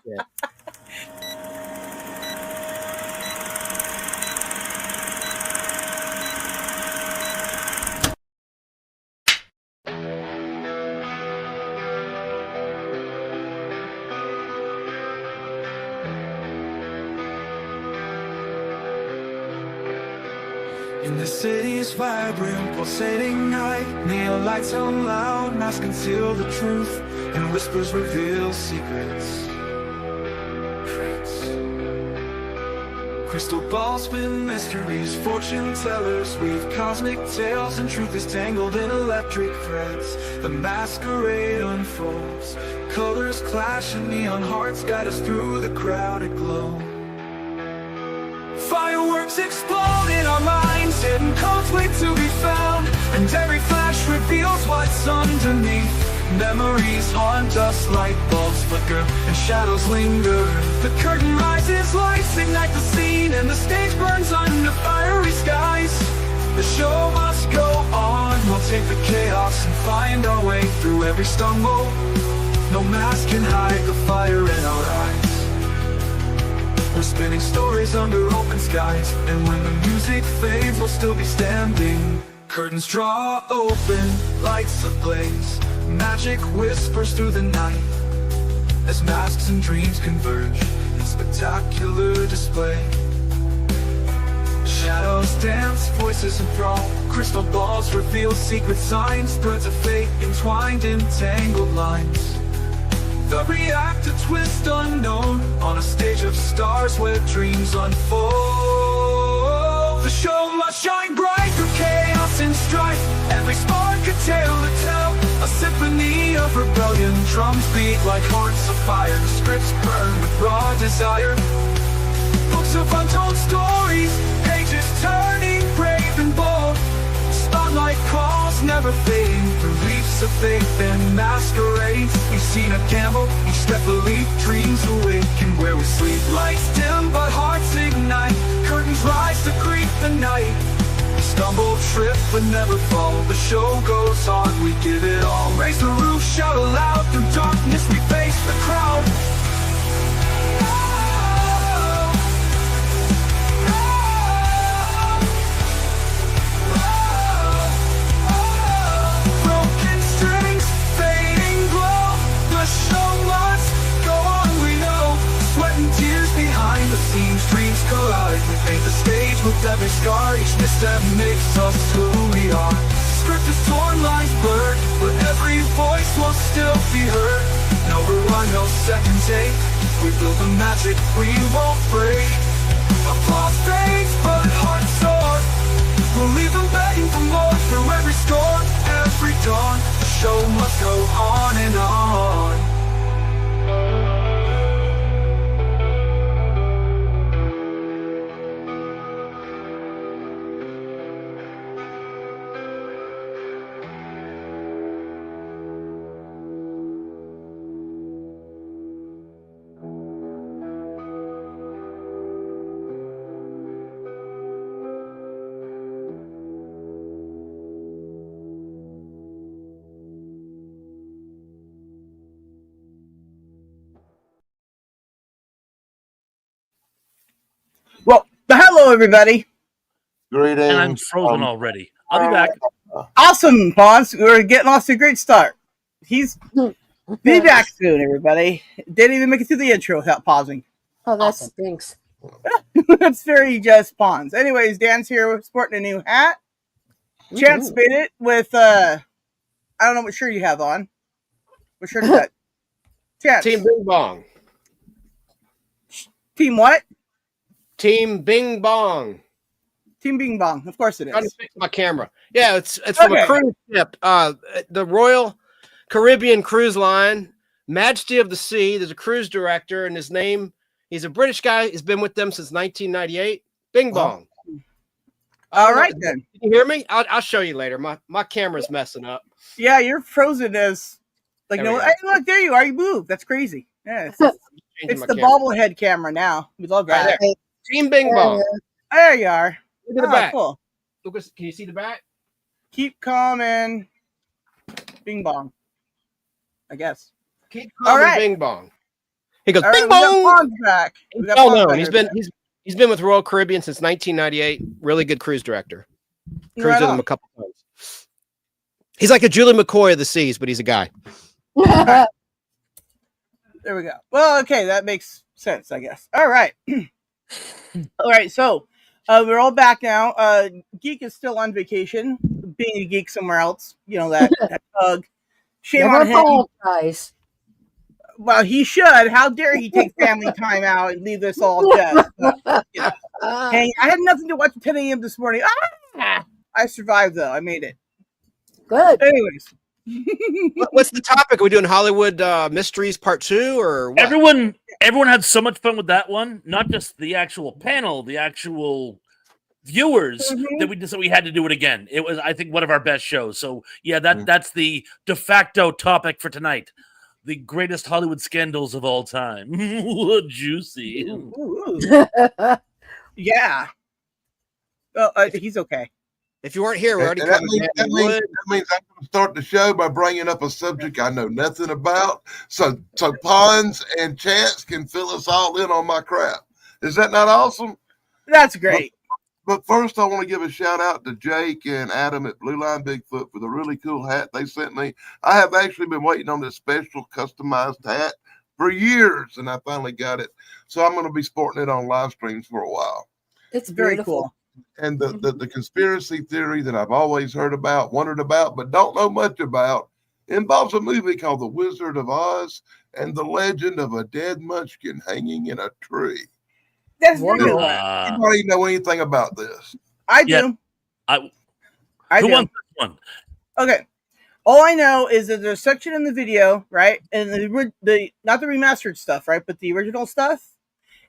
Yeah. In the city's vibrant, pulsating night, neon lights sound loud, masks conceal the truth, and whispers reveal secrets. Crystal balls spin mysteries, fortune tellers weave cosmic tales, and truth is tangled in electric threads. The masquerade unfolds, colors clash and neon hearts guide us through the crowded glow. Fireworks explode in our minds, hidden codes wait to be found, and every flash reveals what's underneath. Memories haunt us, light bulbs flicker and shadows linger. The curtain rises, lights ignite the scene, and the stage burns under fiery skies. The show must go on, we'll take the chaos and find our way through every stumble. No mask can hide the fire in our eyes. We're spinning stories under open skies, and when the music fades, we'll still be standing. Curtains draw open, lights ablaze, magic whispers through the night, as masks and dreams converge in spectacular display. Shadows dance, voices enthrall, crystal balls reveal secret signs, threads of fate entwined in tangled lines. The reactor twist unknown, on a stage of stars where dreams unfold. The show must shine bright through chaos and strife, every spark a tale to tell, a symphony of rebellion. Drums beat like hearts of fire, scripts burn with raw desire. Books of untold stories, pages turning brave and bold. Spotlight calls never fading, through leaps of faith and masquerades. We've seen a gamble, each step a leap, dreams awaken where we sleep. Lights dim but hearts ignite, curtains rise to greet the night. We stumble, trip but never fall, the show goes on, we give it all. Raise the roof, shout aloud, through darkness we face the crowd. Dreams collide, we paint the stage with every scar. Each misstep makes us who we are. Script is torn, lines blurred, but every voice will still be heard. No rerun, no second take, we build the magic we won't break. Applause fades, but hearts soar, we'll leave them begging for more. Through every storm, every dawn, the show must go on and on. Well, hello everybody. Greetings. And I'm frozen already. I'll be back. Awesome, Pons. We're getting off to a great start. He's be back soon, everybody. Didn't even make it through the intro without pausing. Oh, that stinks. That's very just Pons. Anyways, Dan's here sporting a new hat. Chance made it with I don't know what shirt you have on. What shirt is that? Chance. Team Bing Bong. Team what? Team Bing Bong. Team Bing Bong. Of course it Trying to is. fix my camera. Yeah, it's from a cruise ship. The Royal Caribbean Cruise Line, Majesty of the Sea. There's a cruise director, and his name, he's a British guy. He's been with them since 1998. Bing Bong. All right, then. Can you hear me? I'll show you later. My camera's messing up. Yeah, you're frozen as like There no. we go. Hey, look, there you are. You moved. That's crazy. Yeah, it's Changing my the camera. bobblehead camera now. We love Right that. there. Team Bing Bong. There you are. Look at the Oh, back. cool. Look, can you see the back? Keep calm and Bing Bong. I guess. Keep All calm right. Bing Bong. He goes, All right, bing we got bong. Pons back. We got Oh Pons no, back he's here. been with Royal Caribbean since 1998. Really good cruise director. Cruised Right with him on. a couple times. He's like a Julie McCoy of the seas, but he's a guy. There we go. Well, okay, that makes sense, I guess. All right. All right, so we're all back now. Geek is still on vacation, being a geek somewhere else. You know that Tug. Shame Never on him. apologize. Well, he should. How dare he take family time out and leave us all just hang. I had nothing to watch at 10 a.m. this morning. I survived though. I made it. Good. Anyways. What's the topic? Are we doing Hollywood Mysteries Part 2 or what? Everyone had so much fun with that one. Not just the actual panel, the actual viewers that we had to do it again. It was, I think, one of our best shows. So yeah, that's the de facto topic for tonight. The greatest Hollywood scandals of all time. Juicy. Ooh. Yeah. He's okay. If you weren't here, we already And that covered means I'm going to start the show by bringing up a subject I know nothing about, so Pons and Chance can fill us all in on my crap. Is that not awesome? That's great. But first, I want to give a shout out to Jake and Adam at Blue Line Bigfoot for the really cool hat they sent me. I have actually been waiting on this special customized hat for years, and I finally got it. So I'm going to be sporting it on live streams for a while. It's Very beautiful. cool. And the conspiracy theory that I've always heard about, wondered about, but don't know much about, involves a movie called The Wizard of Oz and the legend of a dead munchkin hanging in a tree. That's Whoa. ridiculous. Anybody know anything about this? I do. Yeah. I Who do. wants this one? Okay. All I know is that there's a section in the video, right? And the not the remastered stuff, right? But the original stuff.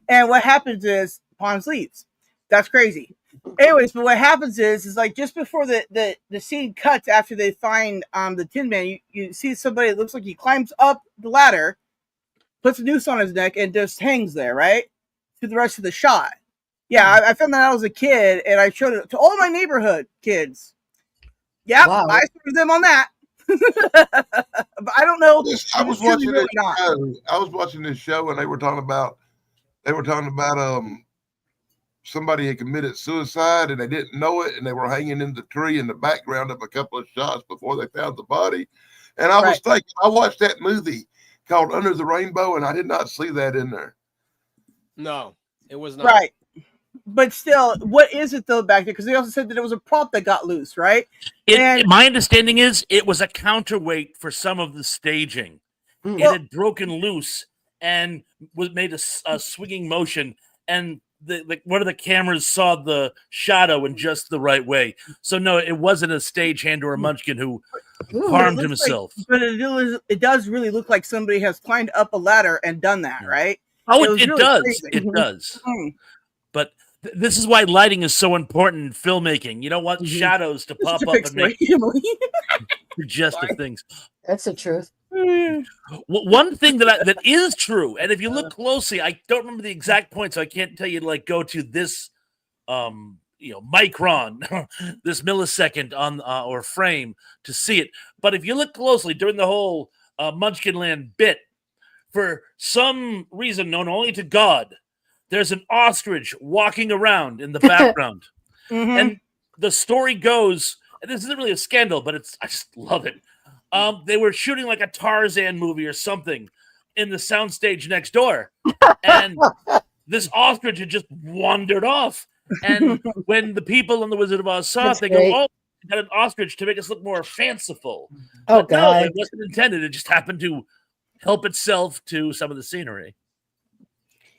And what happens is Pons leaves. That's crazy. Anyways, but what happens is like just before the scene cuts after they find the Tin Man, you see somebody that looks like he climbs up the ladder, puts a noose on his neck, and just hangs there, right? Through the rest of the shot. Yeah, I found that out as a kid, and I showed it to all my neighborhood kids. Yeah, Wow. I started them on that. But I don't know. I was watching this show. I was watching this show, and they were talking about somebody had committed suicide, and they didn't know it, and they were hanging in the tree in the background of a couple of shots before they found the body. And I was thinking, I watched that movie called Under the Rainbow, and I did not see that in there. No, it was not. Right. But still, what is it though back there? Because they also said that it was a prop that got loose, right? My understanding is it was a counterweight for some of the staging. It had broken loose and was made a swinging motion, and one of the cameras saw the shadow in just the right way. So no, it wasn't a stagehand or a munchkin who harmed himself. But it does really look like somebody has climbed up a ladder and done that, right? Oh, it really does. crazy. It does. Mhm. But this is why lighting is so important in filmmaking. You don't want shadows to pop up and make suggestive things. That's the truth. One thing that is true, and if you look closely, I don't remember the exact point, so I can't tell you to like go to this, micron, this millisecond on or frame to see it. But if you look closely during the whole Munchkinland bit, for some reason known only to God, there's an ostrich walking around in the background. And the story goes, and this isn't really a scandal, but I just love it. They were shooting like a Tarzan movie or something in the soundstage next door. And this ostrich had just wandered off. And when the people on the Wizard of Oz saw it, they go, oh, we got an ostrich to make us look more fanciful. Oh, but God. no, it wasn't intended. It just happened to help itself to some of the scenery.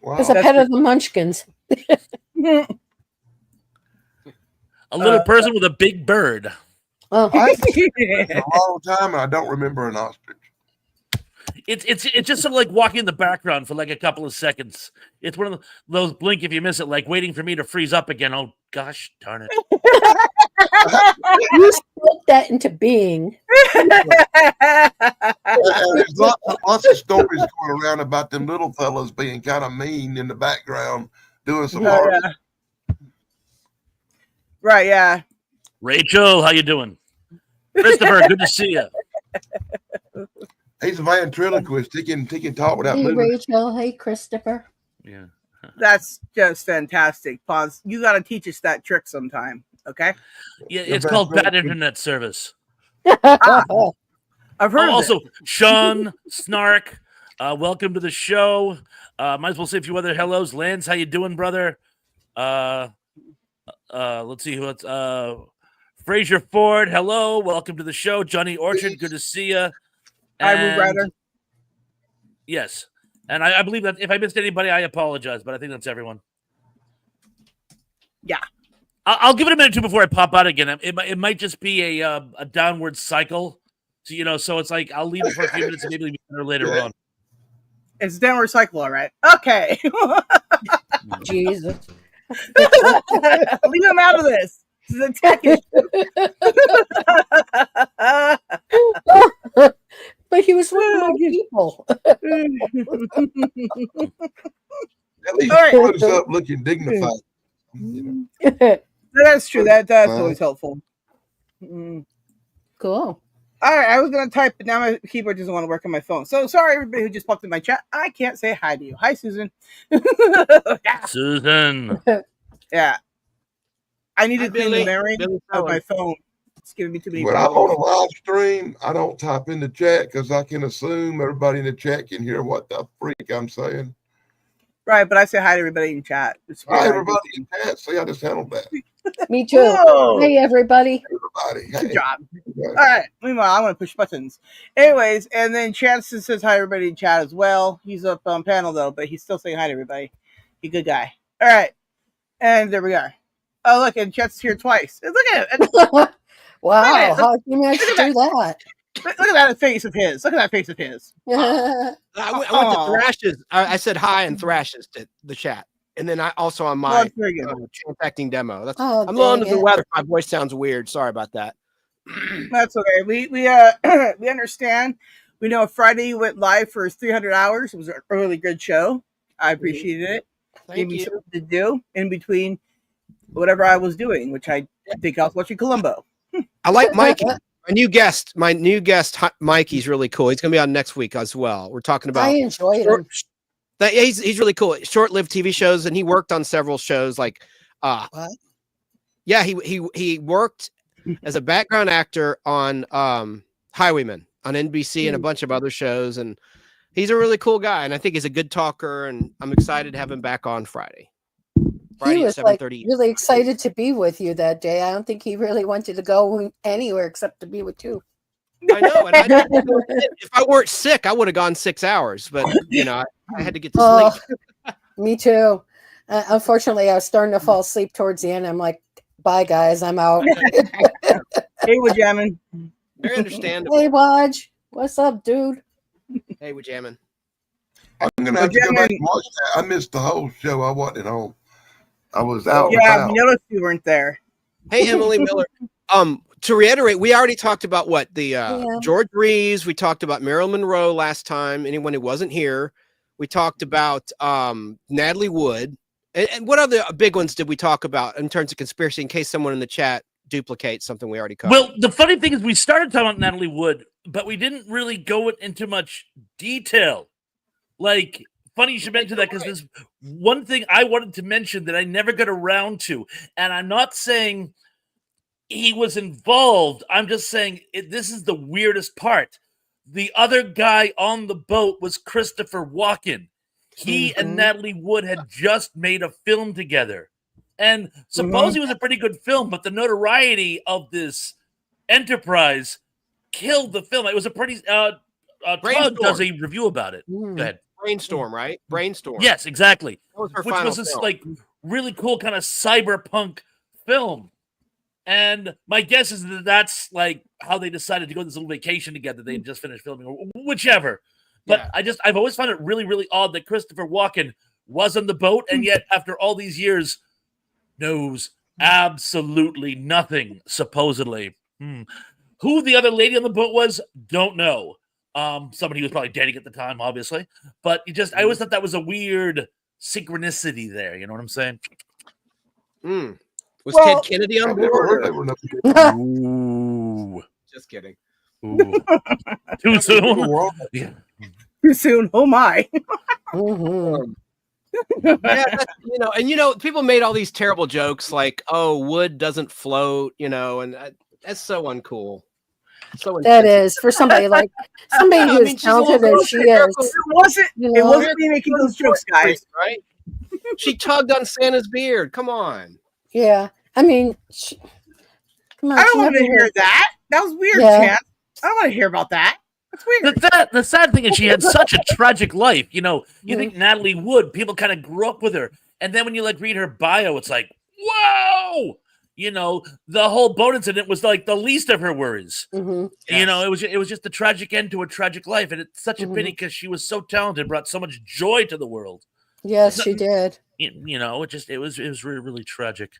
Wow. It's a pet of the Munchkins. A little person with a big bird. Oh. It's a long time, and I don't remember an ostrich. It's just sort of like walking in the background for like a couple of seconds. It's one of those blink if you miss it, like waiting for me to freeze up again. Oh gosh, darn it! You spoke that into being. And there's lots of stories going around about them little fellas being kind of mean in the background, doing some hard. Right, yeah. Rachel, how you doing? Christopher, good to see you. He's a ventriloquist. He can talk without Hey, moving. Rachel. Hey, Christopher. Yeah. That's just fantastic. Pause. You got to teach us that trick sometime. Okay. Yeah, The it's called bad ventriloquist. internet service. I've heard of Also, it. Sean Snark, welcome to the show. Might as well say a few other hellos. Lance, how you doing, brother? Let's see who it's. Fraser Ford, hello, welcome to the show. Johnny Orchard, good to see you. Hi, Move Rider. Yes, and I believe that if I missed anybody, I apologize, but I think that's everyone. Yeah. I'll give it a minute or two before I pop out again. It might just be a downward cycle. So, so it's like I'll leave it for a few minutes and maybe it'll be better later on. It's downward cycle, all right. Okay. Jesus. Leave him out of this. This is a tech issue. But he was one of my people. At least All right. he looks up looking dignified. You know. That's true. That's always helpful. Cool. All right, I was gonna type, but now my keyboard doesn't want to work on my phone. So sorry, everybody who just popped in my chat. I can't say hi to you. Hi, Susan. Susan. Yeah, I need Hi, to clean Billy. the memory Billy of my Cohen. phone. It's giving me too many When I'm on a problems. live stream, I don't type in the chat because I can assume everybody in the chat can hear what the freak I'm saying. Right, but I say hi to everybody in chat. It's Hi, everybody in chat. See, I just handled that. Me too. Whoa. Hey, everybody. Everybody. Good Hey. job. Okay. All right. Meanwhile, I want to push buttons. Anyways, and then Chance says hi everybody in chat as well. He's up on panel though, but he's still saying hi to everybody. He's a good guy. All right, and there we are. Oh look, and Chance is here twice. Look at it. Wow. How you manage to do that? Look at that face of his. Look at that face of his. I went to Aw. Thrashes. I said hi and Thrashes to the chat. And then I also on Well, my that's very good. chance acting demo. That's Oh, I'm a little under dang the it. weather. My voice sounds weird. Sorry about that. That's okay. We we understand. We know Friday went live for 300 hours. It was a really good show. I appreciated it. Gave Thank me you. something to do in between whatever I was doing, which I think I was watching Columbo. I like Mikey. My new guest, Mikey's really cool. He's gonna be on next week as well. We're talking about I enjoyed him. he's really cool. Short-lived TV shows, and he worked on several shows like What? yeah, he worked as a background actor on Highwaymen on NBC and a bunch of other shows, and he's a really cool guy, and I think he's a good talker, and I'm excited to have him back on Friday. He was like 7:30. really excited to be with you that day. I don't think he really wanted to go anywhere except to be with you. I know, and if I weren't sick, I would have gone 6 hours, but you know, I had to get to sleep. Me too. Unfortunately, I was starting to fall asleep towards the end. I'm like, bye, guys. I'm out. Hey, we're jamming. Very understandable. Hey, Waj. What's up, dude? Hey, we're jamming. I'm gonna have to go back and watch that. I missed the whole show. I wasn't at home. I was out. and Yeah, about. we noticed you weren't there. Hey, Emily Miller. To reiterate, we already talked about what the George Reeves. We talked about Marilyn Monroe last time. Anyone who wasn't here, we talked about Natalie Wood. And what other big ones did we talk about in terms of conspiracy? In case someone in the chat duplicates something we already covered. Well, the funny thing is, we started talking about Natalie Wood, but we didn't really go into much detail. Like, funny you should mention that, because there's one thing I wanted to mention that I never got around to, and I'm not saying he was involved. I'm just saying this is the weirdest part. The other guy on the boat was Christopher Walken. He and Natalie Wood had just made a film together. And supposedly it was a pretty good film, but the notoriety of this enterprise killed the film. It was a pretty... Todd does a review about it. Go ahead. Brainstorm, right? Brainstorm. Yes, exactly. That was her Which final was this film. like really cool kind of cyberpunk film. And my guess is that that's like how they decided to go on this little vacation together. They had just finished filming, or whichever. But Yeah. I've always found it really, really odd that Christopher Walken was on the boat, and yet after all these years knows absolutely nothing, supposedly. Who the other lady on the boat was, don't know. Somebody who was probably dating at the time, obviously. But I always thought that was a weird synchronicity there. You know what I'm saying? Was Ted Kennedy on I've never heard board? they were nothing. Ooh. Just kidding. Ooh. Too soon. Yeah. Too soon. Oh my. Mhm. Yeah, people made all these terrible jokes like, "Oh, wood doesn't float," and that's so uncool. So That insensitive. is for somebody Yeah, who's she's a little talented girl. as she is. It wasn't me making those jokes, guys. Right? She tugged on Santa's beard. Come on. Yeah, I mean, come on. I don't she want to never hear had- that. That was weird, Yeah. Chance. I don't want to hear about that. That's weird. The sad thing is she had such a tragic life. You Mm-hmm. think Natalie Wood, people kind of grew up with her. And then when you read her bio, it's like, whoa! The whole boat incident was like the least of her worries. Mhm. Yes. It was just the tragic end to a tragic life. And it's such a pity because she was so talented, brought so much joy to the world. Yes, she did. It was really, really tragic.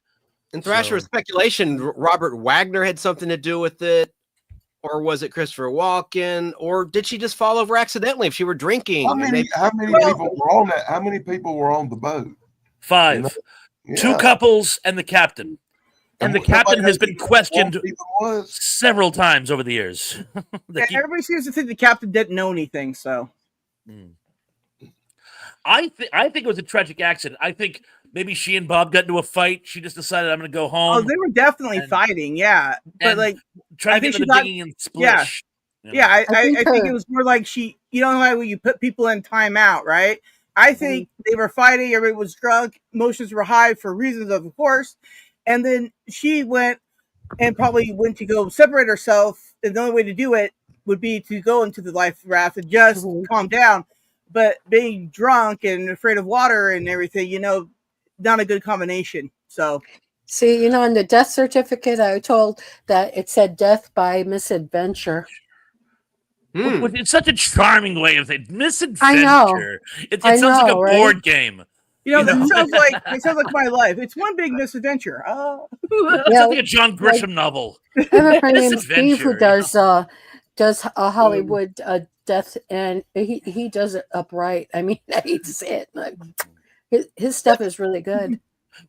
And Thrasher speculation, Robert Wagner had something to do with it. Or was it Christopher Walken? Or did she just fall over accidentally if she were drinking? How many people were on that? How many people were on the boat? 5. Yeah. 2 couples and the captain. And the captain has been questioned several times over the years. Everybody seems to think the captain didn't know anything, so. I think it was a tragic accident. I think maybe she and Bob got into a fight. She just decided, I'm going to go home. Oh, they were definitely fighting, yeah. But trying to get the digging and splish. Yeah, I think it was more like she, how when you put people in timeout, right? I think they were fighting, everybody was drunk, emotions were high for reasons of course. And then she went and probably went to go separate herself. And the only way to do it would be to go into the life raft and just calm down. But being drunk and afraid of water and everything, not a good combination. So, see, in the death certificate, I was told that it said death by misadventure. It's such a charming way of saying misadventure. I know. It sounds like a board game. It sounds like my life. It's one big misadventure. Oh, it's like a John Grisham novel. I have a friend named Steve who does a Hollywood death, and he does it upright. I mean, I hate to say it. His stuff is really good.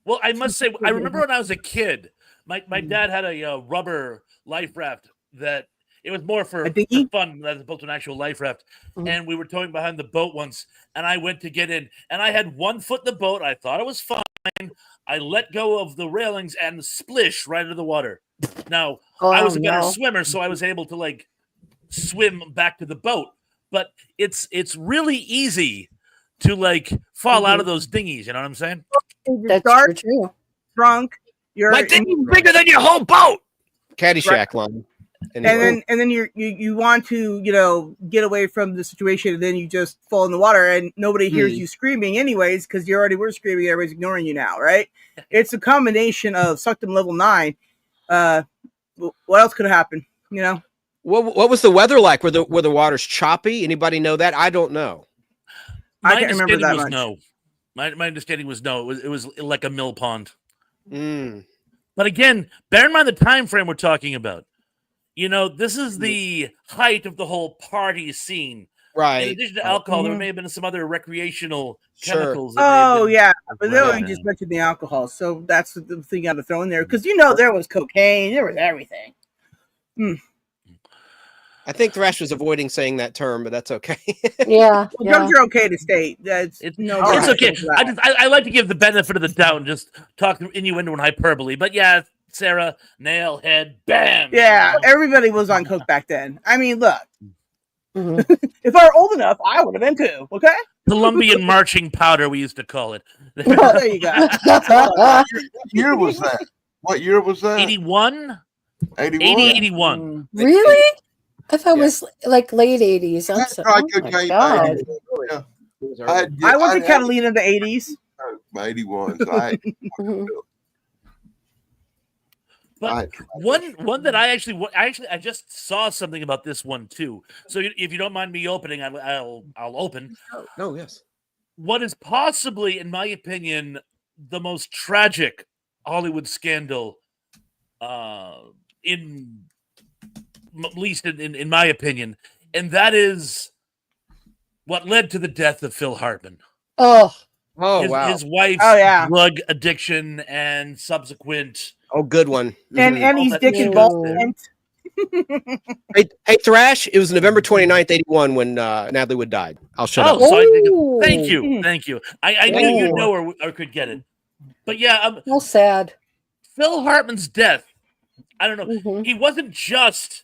Well, I must say, I remember when I was a kid, my dad had a rubber life raft that it was more for fun as opposed to an actual life raft. And we were towing behind the boat once, and I went to get in, and I had one foot in the boat. I thought it was fine. I let go of the railings and splish right into the water. Now, I was a better swimmer, so I was able to swim back to the boat. But it's really easy to fall out of those dinghies. You know what I'm saying? That's true. Drunk. My dinghy's bigger than your whole boat. Caddyshack line. Anyway. And then you want to get away from the situation, and then you just fall in the water, and nobody hears you screaming anyways because you already were screaming. Everybody's ignoring you now, right? It's a combination of Suckdom level 9. What else could have happened? What was the weather like? Were the waters choppy? Anybody know that? I don't know. I can't remember that much. No. My understanding was no. It was like a mill pond. But again, bear in mind the time frame we're talking about. This is the height of the whole party scene. Right. In addition to alcohol, there may have been some other recreational chemicals. Oh, yeah. But then you just mentioned the alcohol. So that's the thing you got to throw in there. Because, there was cocaine. There was everything. I think Thrash was avoiding saying that term, but that's okay. Yeah. Drugs are okay to state. It's okay. I like to give the benefit of the doubt and just talk innuendo and hyperbole. But yeah, Sarah, nail, head, bam. Yeah, everybody was on coke back then. I mean, look. If I were old enough, I would have been too. Okay. Colombian marching powder, we used to call it. There you go. What year was that? What year was that? 81? 81. Really? I thought it was like late 80s. I went to Catalina in the 80s. 81. So But one that I just saw something about this one too. So if you don't mind me opening, I'll open. No, yes. What is possibly, in my opinion, the most tragic Hollywood scandal, at least in my opinion, and that is what led to the death of Phil Hartman. Wow. His wife's drug addiction and subsequent. Oh, good one. And Annie's dick involvement. Hey, Thrash, it was November 29th, 81 when Natalie Wood died. I'll shut up. So thank you. I knew you'd know or could get it. But yeah, how sad. Phil Hartman's death. I don't know. Mm-hmm. He wasn't just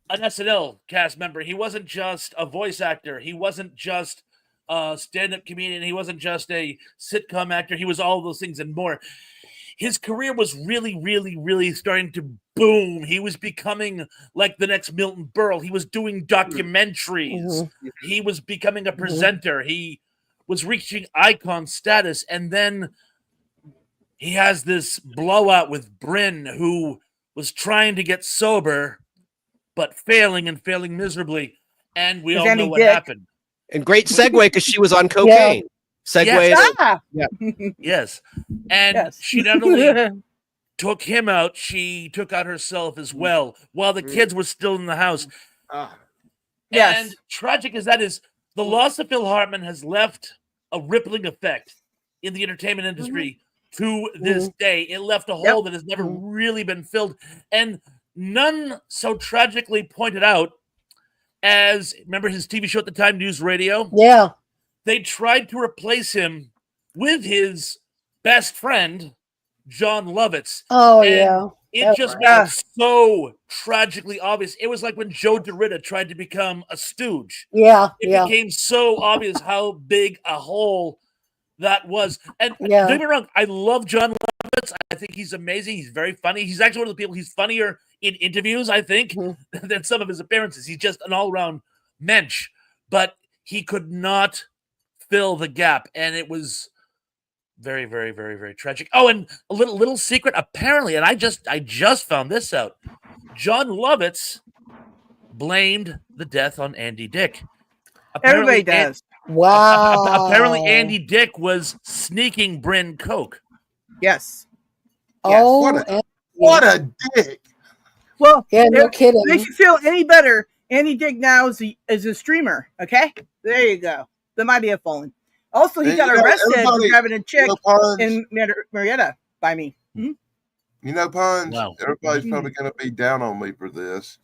an SNL cast member. He wasn't just a voice actor. He wasn't just a stand-up comedian. He wasn't just a sitcom actor. He was all those things and more. His career was really, really, really starting to boom. He was becoming like the next Milton Berle. He was doing documentaries. Mm-hmm. He was becoming a presenter. He was reaching icon status. And then he has this blowout with Bryn, who was trying to get sober, but failing miserably. And we all know what happened. And great segue because she was on cocaine. Segue. Yes. And she not only took him out, she took out herself as well while the kids were still in the house. And tragic as that is, the loss of Phil Hartman has left a rippling effect in the entertainment industry to this day. It left a hole that has never really been filled. And none so tragically pointed out as, remember his TV show at the time, News Radio? Yeah. They tried to replace him with his best friend, John Lovitz. Oh, yeah. It just got so tragically obvious. It was like when Joe DeRita tried to become a stooge. Yeah. It became so obvious how big a hole that was. And don't get me wrong, I love John Lovitz. I think he's amazing. He's very funny. He's actually one of the people, he's funnier in interviews, I think, than some of his appearances. He's just an all-around mensch. But he could not fill the gap, and it was very, very, very, very tragic. Oh, and a little secret, apparently, and I just found this out. John Lovitz blamed the death on Andy Dick. Everybody does. Wow. Apparently, Andy Dick was sneaking Bryn coke. Yes. Oh, what a dick. Well, no kidding. Makes you feel any better. Andy Dick now is a streamer. Okay, there you go. The mighty have fallen. Also, he got arrested for grabbing a chick in Marietta by me. You know, Pons, everybody's probably going to be down on me for this.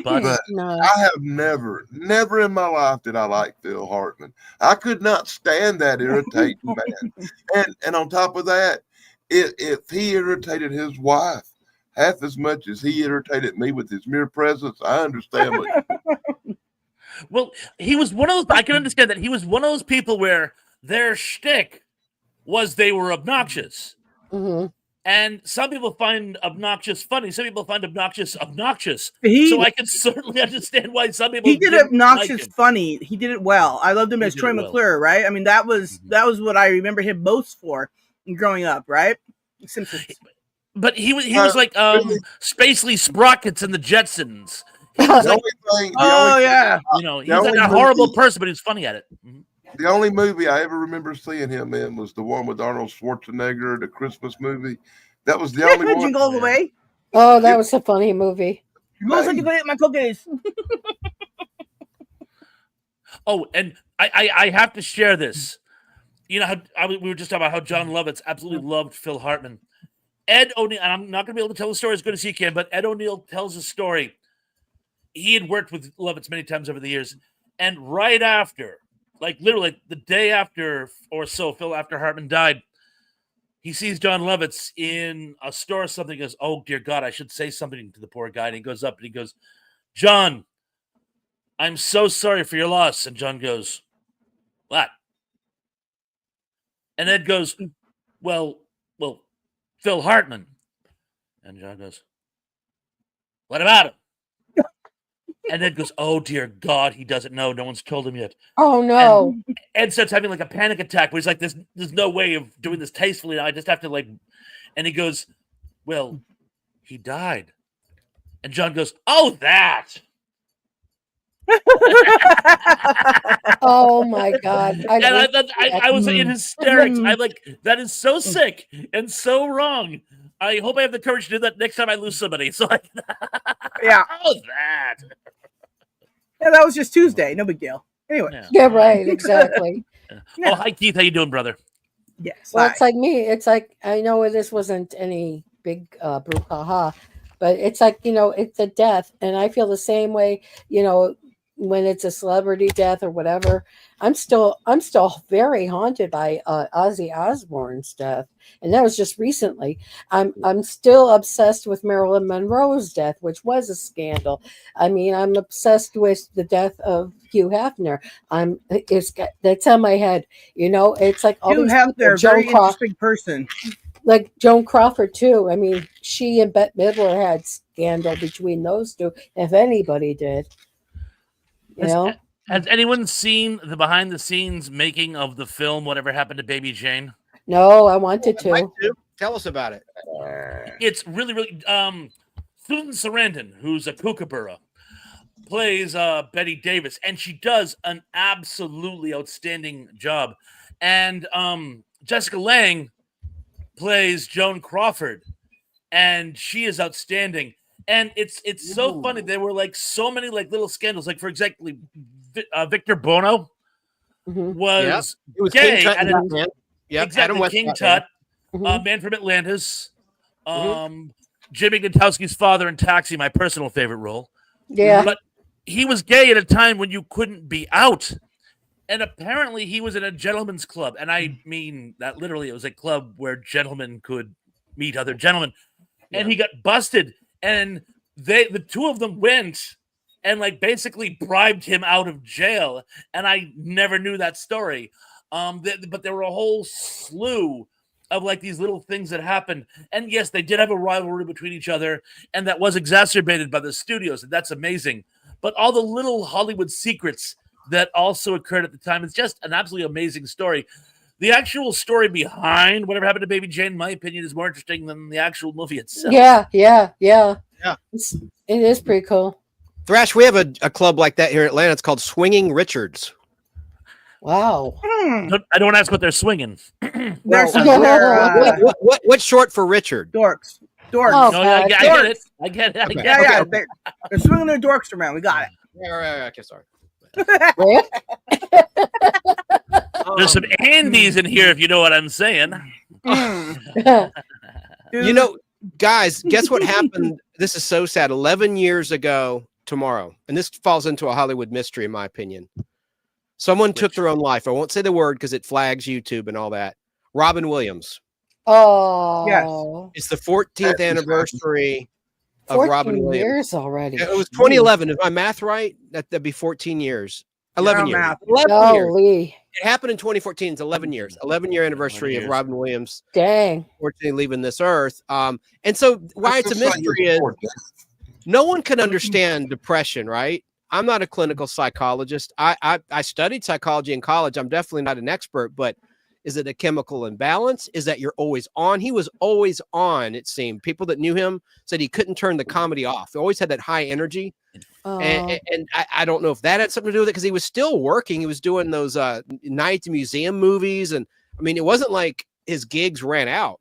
But I have never in my life did I like Phil Hartman. I could not stand that irritating man. And on top of that, if he irritated his wife half as much as he irritated me with his mere presence, I understand what. Well, he was one of those. I can understand that he was one of those people where their shtick was they were obnoxious, and some people find obnoxious funny. Some people find obnoxious. So I can certainly understand why some people. He did obnoxious funny. He did it well. I loved him as Troy McClure, right? I mean, that was what I remember him most for growing up, right? Simpsons. But he was like Spacely Sprockets and the Jetsons. He was like, he was like a horrible person, but he was funny at it. The only movie I ever remember seeing him in was the one with Arnold Schwarzenegger, the Christmas movie. That was the only one. Jingle All the Way. Oh, that was a funny movie. Most like to go eat my cookies. Oh, and I have to share this. You know how we were just talking about how John Lovitz absolutely loved Phil Hartman. Ed O'Neill, and I'm not going to be able to tell the story as good as he can, but Ed O'Neill tells a story. He had worked with Lovitz many times over the years, and right after, like literally the day after or so, Phil after Hartman died, he sees John Lovitz in a store or something. He goes, "Oh dear God, I should say something to the poor guy." And he goes up and he goes, "John, I'm so sorry for your loss." And John goes, "What?" And Ed goes, well, Phil Hartman." And John goes, "What about him?" And Ed goes, "Oh dear God, he doesn't know. No one's told him yet." Oh no. And Ed starts having like a panic attack where he's like, there's no way of doing this tastefully. I just have to like, and he goes, "Well, he died." And John goes, "Oh, that." Oh my God. I was in hysterics. I'm like, that is so sick and so wrong. I hope I have the courage to do that next time I lose somebody. So yeah. Oh, that. Yeah, that was just Tuesday. No big deal. Anyway. Yeah, right. Exactly. Yeah. Oh, hi, Keith. How you doing, brother? Yes. Well, it's like me. It's like, I know this wasn't any big brouhaha, but it's like, it's a death, and I feel the same way, when it's a celebrity death or whatever. I'm still very haunted by Ozzy Osbourne's death, and that was just recently. I'm still obsessed with Marilyn Monroe's death, which was a scandal. I mean, I'm obsessed with the death of Hugh Hefner. That's on my head. It's like all Hugh these Hefner, people. very interesting person. Like Joan Crawford too. I mean, she and Bette Midler had scandal between those two, if anybody did. Has anyone seen the behind the scenes making of the film Whatever Happened to Baby Jane? No, I wanted to. I'd like to. Tell us about it. It's really, really Susan Sarandon, who's a kookaburra, plays Betty Davis, and she does an absolutely outstanding job. And Jessica Lange plays Joan Crawford, and she is outstanding. And it's so funny. There were like so many like little scandals. Like for example, Victor Bono was gay. Exactly, King Tut, Man from Atlantis, Jimmy Gutowski's father in Taxi, my personal favorite role. Yeah, but he was gay at a time when you couldn't be out. And apparently he was in a gentleman's club. And I mean that literally. It was a club where gentlemen could meet other gentlemen. And he got busted. And the two of them went and like basically bribed him out of jail. And I never knew that story. But there were a whole slew of like these little things that happened. And yes, they did have a rivalry between each other. And that was exacerbated by the studios. And that's amazing. But all the little Hollywood secrets that also occurred at the time. It's just an absolutely amazing story. The actual story behind Whatever Happened to Baby Jane, in my opinion, is more interesting than the actual movie itself. Yeah. It is pretty cool. Thrash, we have a club like that here in Atlanta. It's called Swinging Richards. Wow. I don't want to ask what they're swinging. What's short for Richard? Dorks. Oh, no, I get it. I get it. Yeah. They're swinging their dorkster, man. We got it. Right. Okay, sorry. There's some Andes in here, if you know what I'm saying. Guys, guess what happened? This is so sad. 11 years ago tomorrow, and this falls into a Hollywood mystery, in my opinion. Someone took their own life. I won't say the word because it flags YouTube and all that. Robin Williams. Oh, yes. It's the 14th anniversary of Robin Williams. Years already. It was 2011. Is my math right? That'd be 14 years. 11 years. 11 years. It happened in 2014. It's 11 years. 11-year anniversary of Robin Williams. Dang. Fortunately, leaving this earth. And so why it's a mystery is no one can understand depression, right? I'm not a clinical psychologist. I studied psychology in college. I'm definitely not an expert, but is it a chemical imbalance? Is that you're always on? He was always on, it seemed. People that knew him said he couldn't turn the comedy off. He always had that high energy. And I don't know if that had something to do with it because he was still working. He was doing those night museum movies. And I mean, it wasn't like his gigs ran out,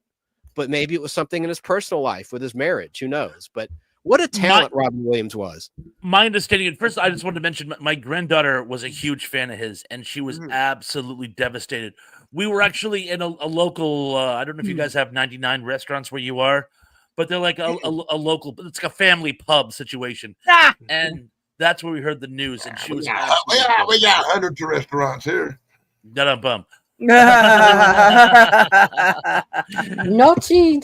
but maybe it was something in his personal life with his marriage. Who knows? But what a talent Robin Williams was. My understanding, at first, I just wanted to mention my granddaughter was a huge fan of his, and she was absolutely devastated. We were actually in a local, I don't know if you guys have 99 restaurants where you are, but they're like a local, it's like a family pub situation. And that's where we heard the news, and she was we got hundreds of restaurants here. Da-dum-bum. Naughty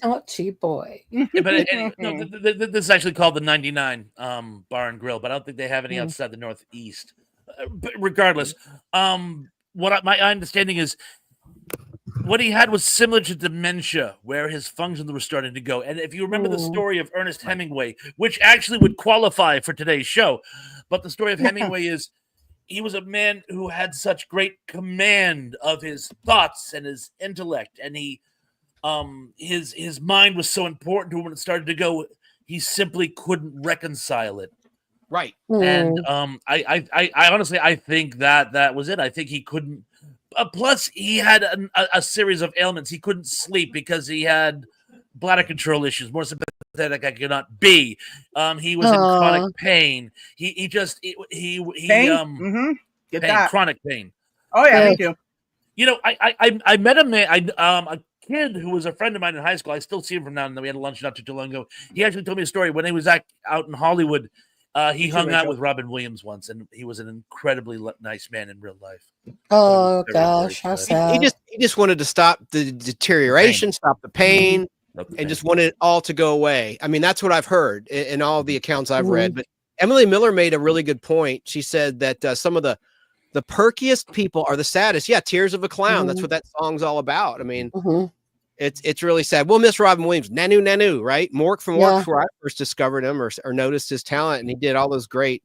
boy. But this is actually called the 99 Bar and Grill, but I don't think they have any outside the Northeast. But regardless, my understanding is what he had was similar to dementia, where his functions were starting to go. And if you remember the story of Ernest Hemingway, which actually would qualify for today's show, but the story of Hemingway is he was a man who had such great command of his thoughts and his intellect, and his mind was so important to him when it started to go. He simply couldn't reconcile it. Right. And I honestly I think that was it. I think he couldn't. Plus, he had a series of ailments. He couldn't sleep because he had bladder control issues. More sympathetic I cannot be. He was in chronic pain. He Get that chronic pain. Oh yeah, me too. You know, I met a man. kid who was a friend of mine in high school, I still see him from now and then. We had lunch not too long ago. He actually told me a story when he was out in Hollywood. He hung out with Robin Williams once, and he was an incredibly nice man in real life. Oh gosh, how sad. He just wanted to stop the deterioration, stop the pain, and just wanted it all to go away. I mean, that's what I've heard in all the accounts I've read. But Emily Miller made a really good point. She said that some of the perkiest people are the saddest. Yeah, Tears of a Clown. That's what that song's all about. I mean, it's really sad. We'll miss Robin Williams. Nanu, right? Mork from Mork, where I first discovered him or noticed his talent, and he did all those great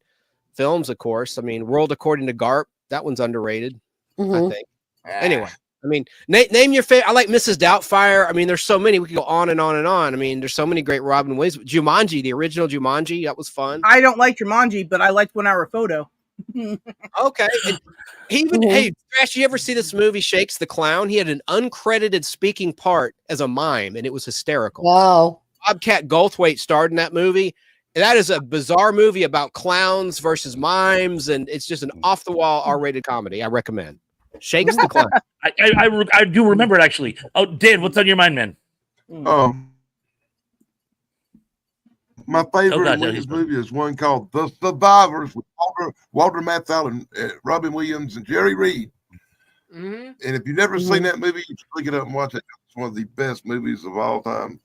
films, of course. I mean, World According to Garp, that one's underrated, I think. Anyway, I mean, name your favorite. I like Mrs. Doubtfire. I mean, there's so many. We could go on and on and on. I mean, there's so many great Robin Williams. Jumanji, the original Jumanji, that was fun. I don't like Jumanji, but I liked 1 Hour Photo. Okay. And hey, Thrash, you ever see this movie Shakes the Clown? He had an uncredited speaking part as a mime, and it was hysterical. Wow. Bobcat Goldthwait starred in that movie. And that is a bizarre movie about clowns versus mimes, and it's just an off-the-wall R-rated comedy. I recommend. Shakes the Clown. I do remember it, actually. Oh, Dan, what's on your mind, man? My favorite movie is one called The Survivors with Walter Matthau and Robin Williams and Jerry Reed. And if you've never seen that movie, you should look it up and watch it. It's one of the best movies of all time.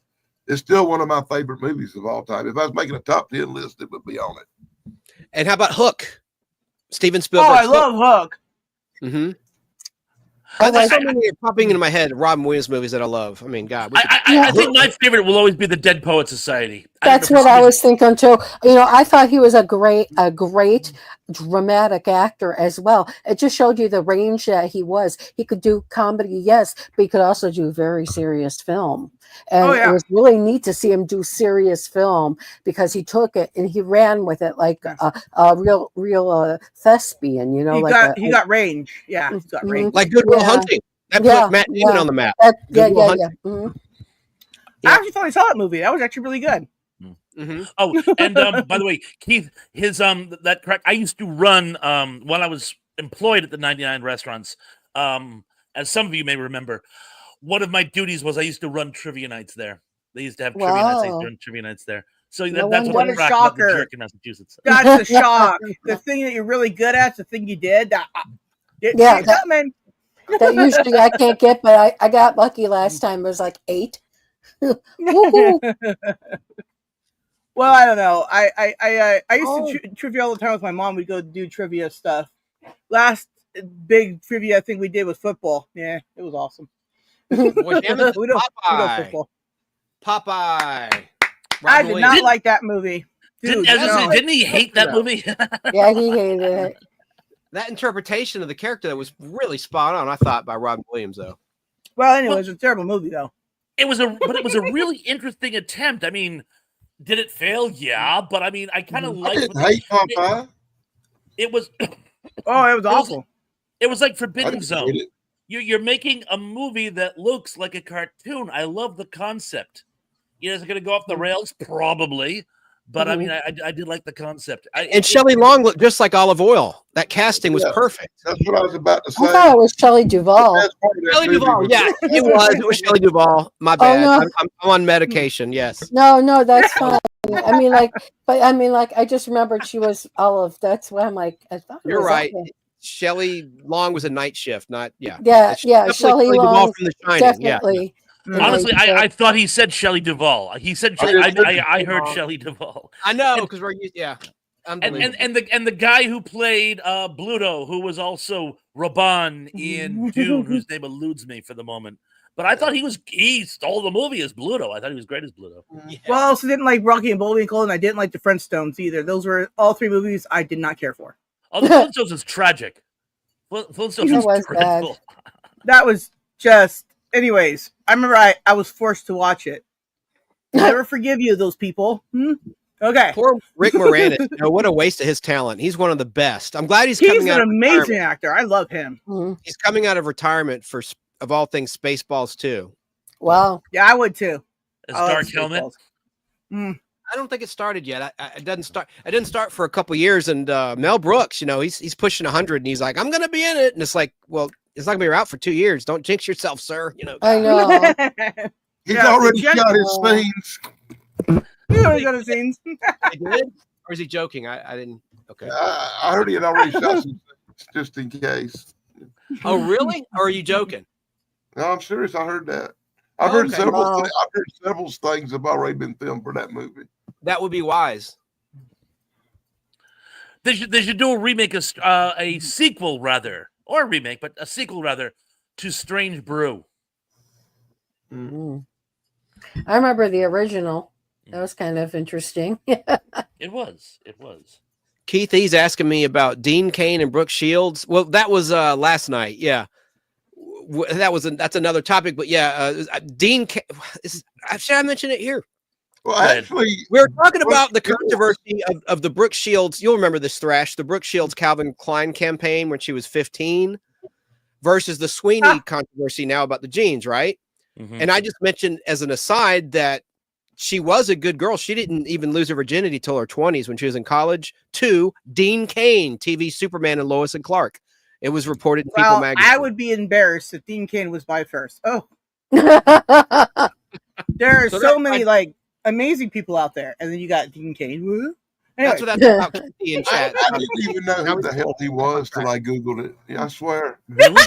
It's still one of my favorite movies of all time. If I was making a top 10 list, it would be on it. And how about Hook? Steven Spielberg. Oh, I love Hook. There's so many are popping into my head. Robin Williams movies that I love. I mean, God. I think my favorite will always be the Dead Poet Society. That's what I was thinking too. You know, I thought he was a great dramatic actor as well. It just showed you the range that he was. He could do comedy, yes, but he could also do very serious film. And it was really neat to see him do serious film because he took it and he ran with it like a real thespian, you know. He got range. Yeah, he's got range. Like Good Will Hunting. That put Matt Damon on the map. I actually thought I saw that movie. That was actually really good. Oh, and by the way, Keith, that correct. I used to run while I was employed at the 99 restaurants. As some of you may remember, one of my duties was I used to run trivia nights there. They used to have trivia nights. I used to run trivia nights there. So that's what a shocker in Massachusetts. That's a shock. The thing that you're really good at, the thing you did. That usually I can't get, but I got lucky last time. It was like 8. Well, I don't know. I used to trivia all the time with my mom. We'd go do trivia stuff. Last big trivia I think we did was football. Yeah, it was awesome. Popeye. I did not like that movie. Dude, didn't he hate that movie? Yeah, he hated it. That interpretation of the character that was really spot on, I thought, by Robin Williams, though. Well, anyway, it was a terrible movie, though. It was a really interesting attempt. I mean, did it fail? Yeah, but I mean, I kind of liked Popeye. It was. Oh, it was awful. It was like Forbidden Zone. You're making a movie that looks like a cartoon. I love the concept. Is it going to go off the rails? Probably. But I mean, I did like the concept. And Shelley Long looked just like Olive Oyl. That casting was perfect. That's what I was about to say. I thought it was Shelley Duvall. Shelley Duvall, yeah, it was. It was Shelley Duvall. My bad. Oh, no. I'm on medication. Yes. No, that's fine. I mean, I just remembered she was Olive. That's why I'm like, I thought. You're right. Okay. Shelley Long was a night shift, not Yeah. Shelley Long from The Shining. Definitely. Yeah. Honestly, I thought he said Shelley Duvall. He said I heard Shelley Duvall. I know because we're and the guy who played Bluto, who was also Raban in Dune, whose name eludes me for the moment. But I thought he stole the movie as Bluto. I thought he was great as Bluto. Yeah. Well, I also didn't like Rocky and Bullwinkle, and I didn't like the Flintstones either. Those were all 3 movies I did not care for. Oh, the Flintstones is tragic. Flintstones was dreadful. That was just. Anyways, I remember I was forced to watch it. I'll never forgive you, those people. Okay. Poor Rick Moranis. What a waste of his talent. He's one of the best. I'm glad he's an amazing actor. I love him. He's coming out of retirement for, of all things, Spaceballs 2. Wow. Yeah, I would too. As Dark Helmet. I don't think it started yet. It didn't start. It didn't start for a couple years. And Mel Brooks, he's pushing 100, and he's like, "I'm going to be in it." And it's like, well, it's not gonna be out for 2 years. Don't jinx yourself, sir. I know. He's Yeah, already Jen- got his scenes. You always got the scenes. He did? Or is he joking? I didn't. Okay. I heard he had already shot some scenes just in case. Oh, really? Or are you joking? No, I'm serious. I heard that. I've heard Okay. several. Wow. I've heard several things have already been filmed for that movie. That would be wise. They should do a remake, a sequel rather, or a remake, but a sequel rather to Strange Brew. Mm. I remember the original. That was kind of interesting. It was. Keith, he's asking me about Dean Cain and Brooke Shields. Well, that was last night. Yeah, that's another topic. But yeah, Dean. Should I mention it here? Well, actually, We were talking about the controversy of the Brooke Shields. You'll remember this, Thrash. The Brooke Shields Calvin Klein campaign when she was 15 versus the Sweeney controversy now about the jeans, right? Mm-hmm. And I just mentioned as an aside that she was a good girl. She didn't even lose her virginity till her 20s when she was in college. To Dean Cain, TV Superman and Lois and Clark. It was reported in People Well, magazine. I would be embarrassed if Dean Cain was my first. Oh, there are so many like amazing people out there, and then you got Dean Cain. Woo. Anyway, That's what that's about. Katie in chat. I didn't even know who the hell he was till I Googled it. Yeah, I swear. Really?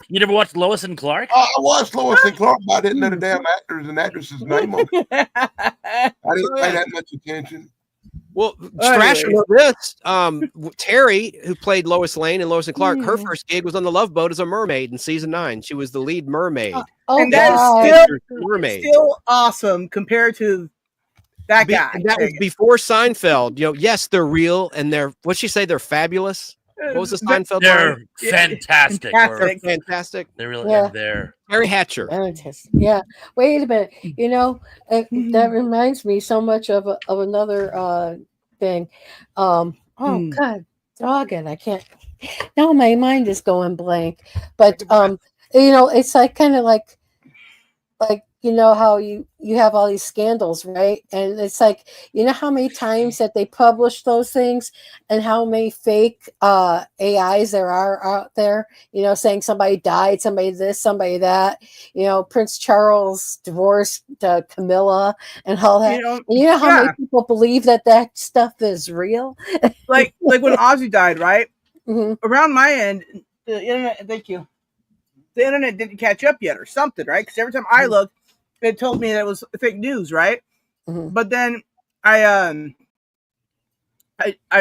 You never watched Lois and Clark? I watched Lois and Clark, but I didn't know the damn actors and actresses' name on it. I didn't pay that much attention. Well, Anyways. Thrash, know this. Terry, who played Lois Lane in Lois and Clark, her first gig was on the Love Boat as a mermaid in season 9. She was the lead mermaid. Oh, and that God. is mermaid. still awesome compared to that guy. And that was before Seinfeld. You know, yes, they're real and they're what'd she say? They're fabulous. What was the Seinfeld They're line? fantastic. Fantastic. Fantastic. They really Yeah. are there. Terry Hatcher. Yeah. Wait a minute. You know, that reminds me so much of another thing. God, doggone, I can't. Now my mind is going blank. But you know, it's like kind of like you know how you have all these scandals, right? And it's like, you know how many times that they publish those things and how many fake AIs there are out there, you know, saying somebody died, somebody this, somebody that, you know, Prince Charles divorced Camilla and all that. You know how many people believe that stuff is real? like when Ozzy died, right? Mhm. Around my end, the internet. Thank you. The internet didn't catch up yet, or something, right? Because every time I looked, it told me that it was fake news, right? Mhm. But then I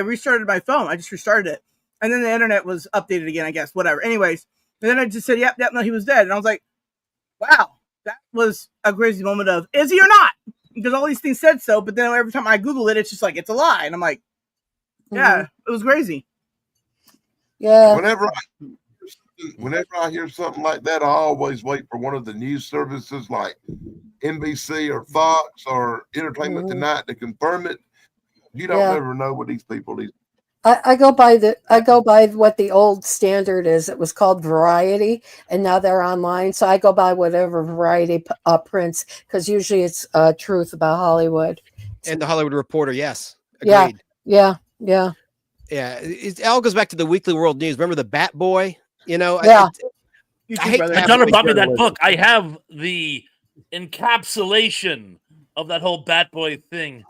restarted my phone. I just restarted it, and then the internet was updated again. I guess whatever. Anyways, and then I just said, "Yep, no, he was dead." And I was like, "Wow, that was a crazy moment of is he or not?" Because all these things said so, but then every time I Google it, it's just like it's a lie, and I'm like, "Yeah, it was crazy." Yeah. Whenever I hear something like that, I always wait for one of the news services like NBC or Fox or Entertainment Tonight to confirm it. You don't ever know what these people do. I go by what the old standard is. It was called Variety, and now they're online. So I go by whatever Variety prints, because usually it's truth about Hollywood. And the Hollywood Reporter, yes. Agreed. Yeah. It all goes back to the Weekly World News. Remember the Bat Boy? You know, Yeah. I hate brother. My to daughter have bought me that journalism. book. I have the encapsulation of that whole Bat Boy thing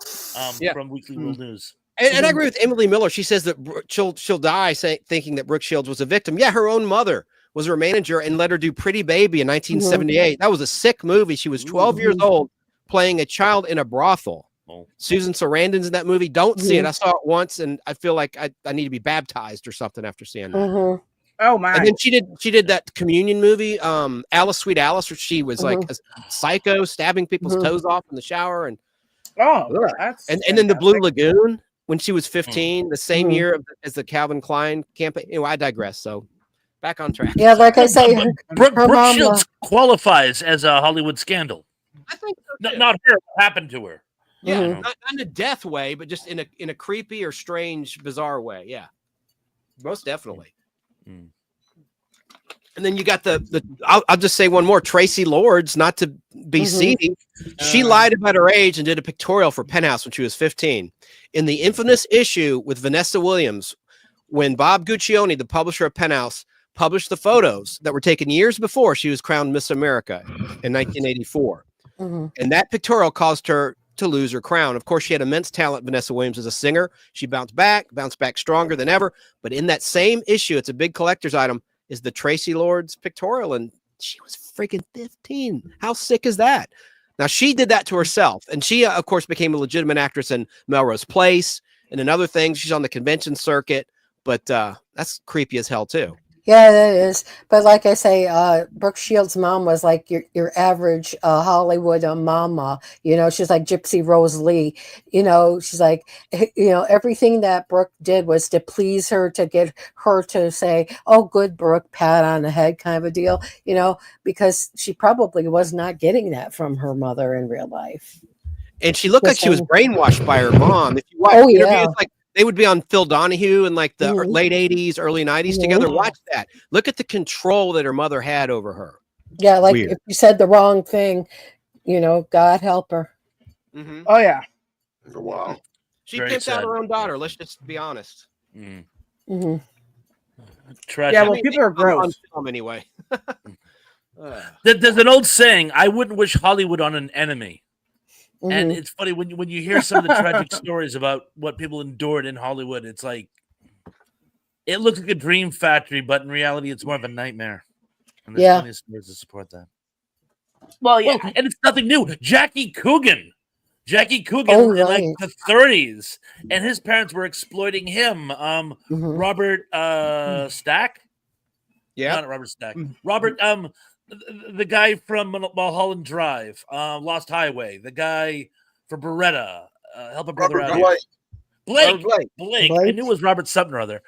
from Weekly World News. And I agree with Emily Miller. She says that she'll die thinking that Brooke Shields was a victim. Yeah, her own mother was her manager and let her do Pretty Baby in 1978. That was a sick movie. She was 12 years old playing a child in a brothel. Susan Sarandon's in that movie. Don't see it. I saw it once, and I feel like I need to be baptized or something after seeing that. Oh my! And then she did that communion movie, Alice, Sweet Alice, where she was like a psycho, stabbing people's toes off in the shower, and that's and then the Blue Lagoon when she was 15, the same year as the Calvin Klein campaign. Anyway, I digress. So back on track. Yeah, like I say, Brooke mom, Shields qualifies as a Hollywood scandal. I think so too. Not her. What happened to her? Yeah, not in a death way, but just in a creepy or strange, bizarre way. Yeah, most definitely. And then you got I'll just say one more. Tracy Lords, not to be seedy, she lied about her age and did a pictorial for Penthouse when she was 15. In the infamous issue with Vanessa Williams, when Bob Guccione, the publisher of Penthouse, published the photos that were taken years before she was crowned Miss America in 1984. And that pictorial caused her to lose her crown. Of course, she had immense talent, Vanessa Williams, as a singer. She bounced back stronger than ever. But in that same issue, it's a big collector's item, is the Tracy Lords pictorial. And she was freaking 15. How sick is that? Now, she did that to herself. And she, of course, became a legitimate actress in Melrose Place and in other things. She's on the convention circuit. But that's creepy as hell, too. Yeah, that is. But like I say, Brooke Shields' mom was like your average Hollywood mama. You know, she's like Gypsy Rose Lee. You know, she's like, you know, everything that Brooke did was to please her, to get her to say, "Oh, good, Brooke," pat on the head, kind of a deal. You know, because she probably was not getting that from her mother in real life. And she looked like she was brainwashed by her mom. If you watch interviews, like they would be on Phil Donahue in like the late 80s, early 90s together. Watch that. Look at the control that her mother had over her. Yeah, like if you said the wrong thing, you know, God help her. Oh, yeah. Wow. She pimped out her own daughter. Let's just be honest. Trash. Yeah, well, people are gross. Anyway. There's an old saying, I wouldn't wish Hollywood on an enemy. And it's funny when you hear some of the tragic stories about what people endured in Hollywood. It's like it looks like a dream factory, but in reality, it's more of a nightmare. And there's plenty of stories to support that. Well, yeah, and it's nothing new. Jackie Coogan in like the 30s, and his parents were exploiting him. Robert Stack, not Robert Stack. Robert the guy from Mulholland Drive, Lost Highway, the guy for Beretta, help a brother out. Blake. I knew it was Robert something or other.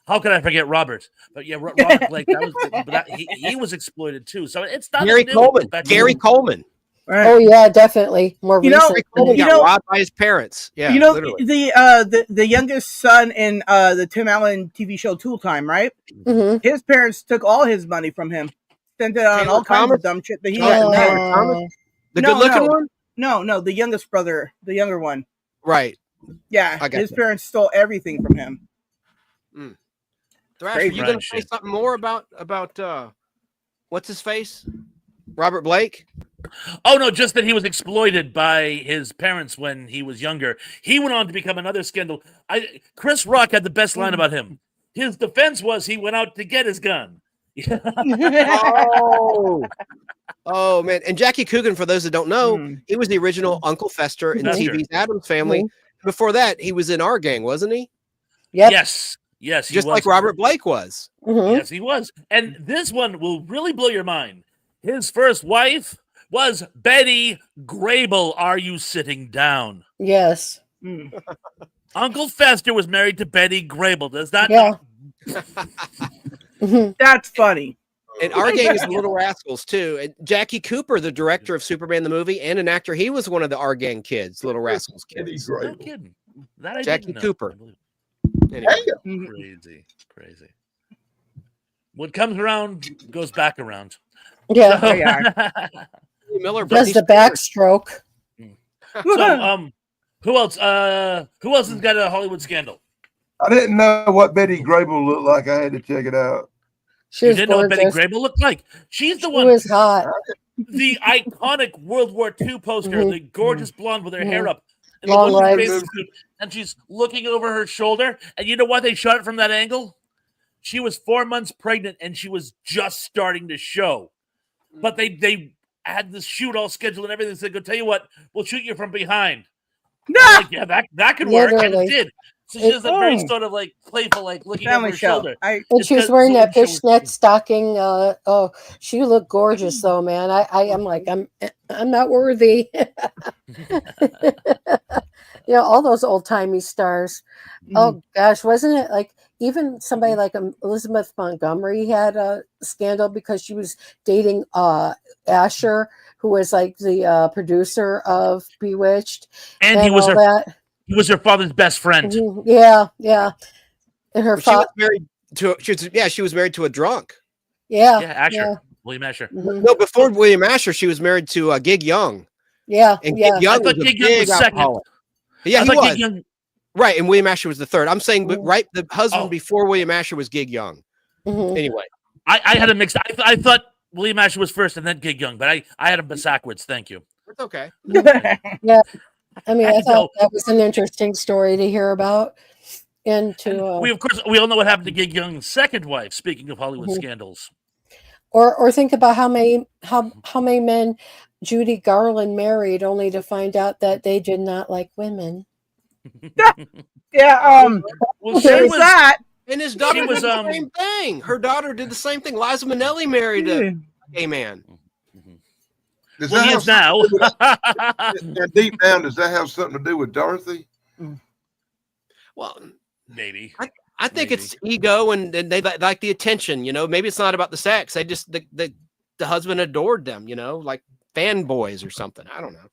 How could I forget Robert? But yeah, Robert Blake. He was exploited too. So it's not Gary Coleman. Right. Oh yeah, definitely. More recent. Got robbed by his parents. Yeah, you know, literally. the youngest son in the Tim Allen TV show Tool Time, right? His parents took all his money from him. Sent it on all kinds of dumb shit that he got. The good-looking one? No, the youngest brother, the younger one. Right. Yeah, his parents stole everything from him. Thrash, are you going to say something more about what's his face? Robert Blake? Oh no, just that he was exploited by his parents when he was younger. He went on to become another scandal. Chris Rock had the best line about him. His defense was he went out to get his gun. Oh man! And Jackie Coogan, for those that don't know, he was the original Uncle Fester in TV's Addams Family. Before that, he was in Our Gang, wasn't he? Yep. Yes, just like Robert Blake was. Yes, he was. And this one will really blow your mind. His first wife was Betty Grable. Are you sitting down? Yes. Uncle Fester was married to Betty Grable. Does that? That's funny. And Our Gang is the Little Rascals too. And Jackie Cooper, the director of Superman the movie and an actor, he was one of the Our Gang kids, Little Rascals kids. No kidding. That Jackie Cooper. Anyway. Crazy. What comes around goes back around. Yeah. Miller does the backstroke. So, who else? Who else has got a Hollywood scandal? I didn't know what Betty Grable looked like. I had to check it out. She was didn't know what Betty Grable looked like. She's the one. She was hot. The iconic World War II poster, the gorgeous blonde with her hair up, and long legs, and she's looking over her shoulder. And you know why they shot it from that angle? She was 4 months pregnant, and she was just starting to show. But they had this shoot all scheduled and everything. So they go, tell you what, we'll shoot you from behind. Like, yeah, that could work, and it did. So she has a very sort of like playful, like looking over her shoulder. And she was wearing that fishnet stocking. She looked gorgeous, though, man. I'm like, I'm not worthy. You know, all those old timey stars. Oh gosh, wasn't it like even somebody like Elizabeth Montgomery had a scandal because she was dating Asher, who was like the producer of Bewitched, and he was her. He was her father's best friend. Yeah. And her father she was married to a drunk. Yeah, Asher. William Asher. No, before William Asher, she was married to Gig Young. Yeah, and Gig Young was Gig Young was second. Yeah, he was. Young... Right, and William Asher was the third. I'm saying, but the husband before William Asher was Gig Young. Anyway. I had a mixed. I thought William Asher was first and then Gig Young, but I had him backwards. Thank you. It's okay. Yeah. I mean, I And thought so that was an interesting story to hear about. And to we, of course, we all know what happened to Gig Young's second wife. Speaking of Hollywood Mhm. scandals, or think about how many men Judy Garland married only to find out that they did not like women. Yeah. well, she There's was. that. And his daughter was, did the same thing. Her daughter did the same thing. Liza Minnelli married a gay man. Does Well, that he have is now. and deep down, does that have something to do with Dorothy? Well, Maybe. I think Maybe. it's ego and they like the attention. Maybe it's not about the sex. They just the husband adored them. Like fanboys or something. I don't know.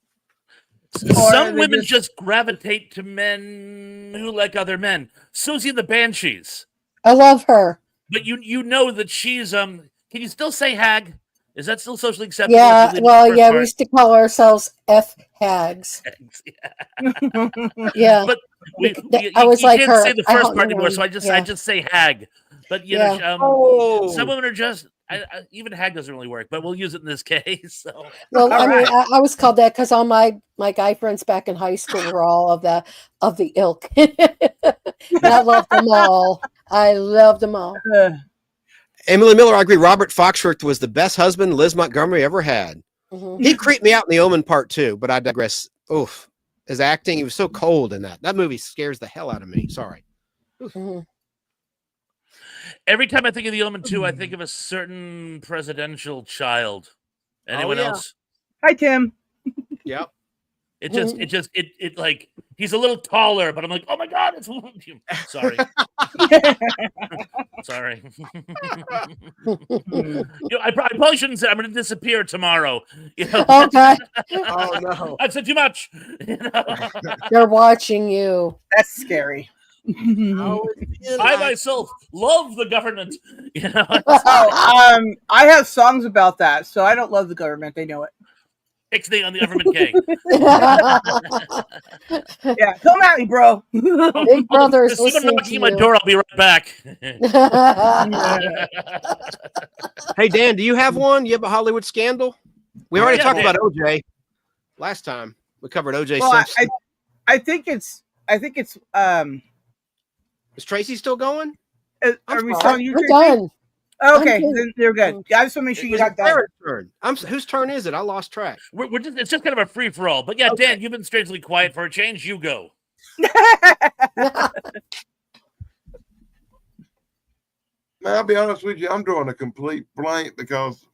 Some women just gravitate to men who like other men. Susie and the Banshees. I love her. But you know that she's Can you still say hag? Is that still socially acceptable? Yeah, well, yeah, we used to call ourselves F hags. Yeah, but I was you like can't her. say the first part anymore, so I just say hag. But some women are just even hag doesn't really work, but we'll use it in this case. So. Well, I mean, I was called that because all my guy friends back in high school were all of the ilk. And I loved them all. I loved them all. Emily Miller, I agree. Robert Foxworth was the best husband Liz Montgomery ever had. Mm-hmm. He creeped me out in The Omen Part 2, but I digress. Oof. His acting, he was so cold in that. That movie scares the hell out of me. Sorry. Mm-hmm. Every time I think of The Omen 2, I think of a certain presidential child. Anyone else? Hi, Tim. Yep. It like he's a little taller, but I'm like, oh my god, it's sorry. Sorry. I probably shouldn't say I'm going to disappear tomorrow. Okay. Oh no, I've said too much. They're watching you. That's scary. I myself love the government. I have songs about that, so I don't love the government. They know it. Ixnay on the government K. Yeah, come at me, bro. Big Brother's There's someone listening knocking to at my you. door. I'll be right back. Hey Dan, do you have one? You have a Hollywood scandal? We already talked Dan. about OJ last time. We covered OJ Well, Simpson. I think it's Is Tracy still going? are we telling you? We're Tracy? done. Okay, I'm good. then you're good. I just want to make sure you It's got that. Sarah's turn. Whose turn is it? I lost track. It's just kind of a free for all. But yeah, Okay. Dan, you've been strangely quiet for a change. You go. Man, I'll be honest with you, I'm drawing a complete blank because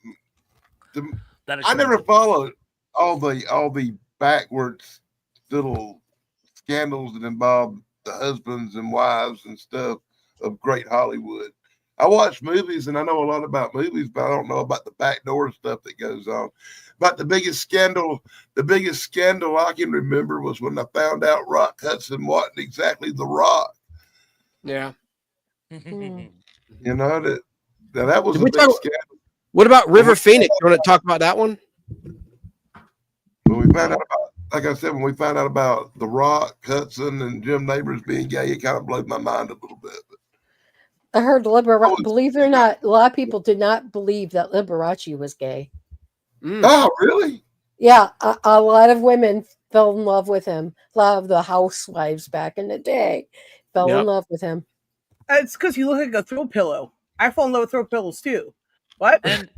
That I never explains it. followed all the backwards little scandals that involve the husbands and wives and stuff of great Hollywood. I watch movies and I know a lot about movies, but I don't know about the backdoor stuff that goes on. But the biggest scandal I can remember was when I found out Rock Hudson wasn't exactly the Rock. Yeah. You know that was Did a we big talk- scandal. What about River Phoenix? You want to talk about that one? When we found out about, like I said, when we found out about The Rock, Hudson, and Jim Nabors being gay, it kind of blew my mind a little bit. I heard believe it or not, a lot of people did not believe that Liberace was gay. Oh, really? Yeah, a lot of women fell in love with him. A lot of the housewives back in the day fell in love with him. It's because you look like a throw pillow. I fall in love with throw pillows too. What? And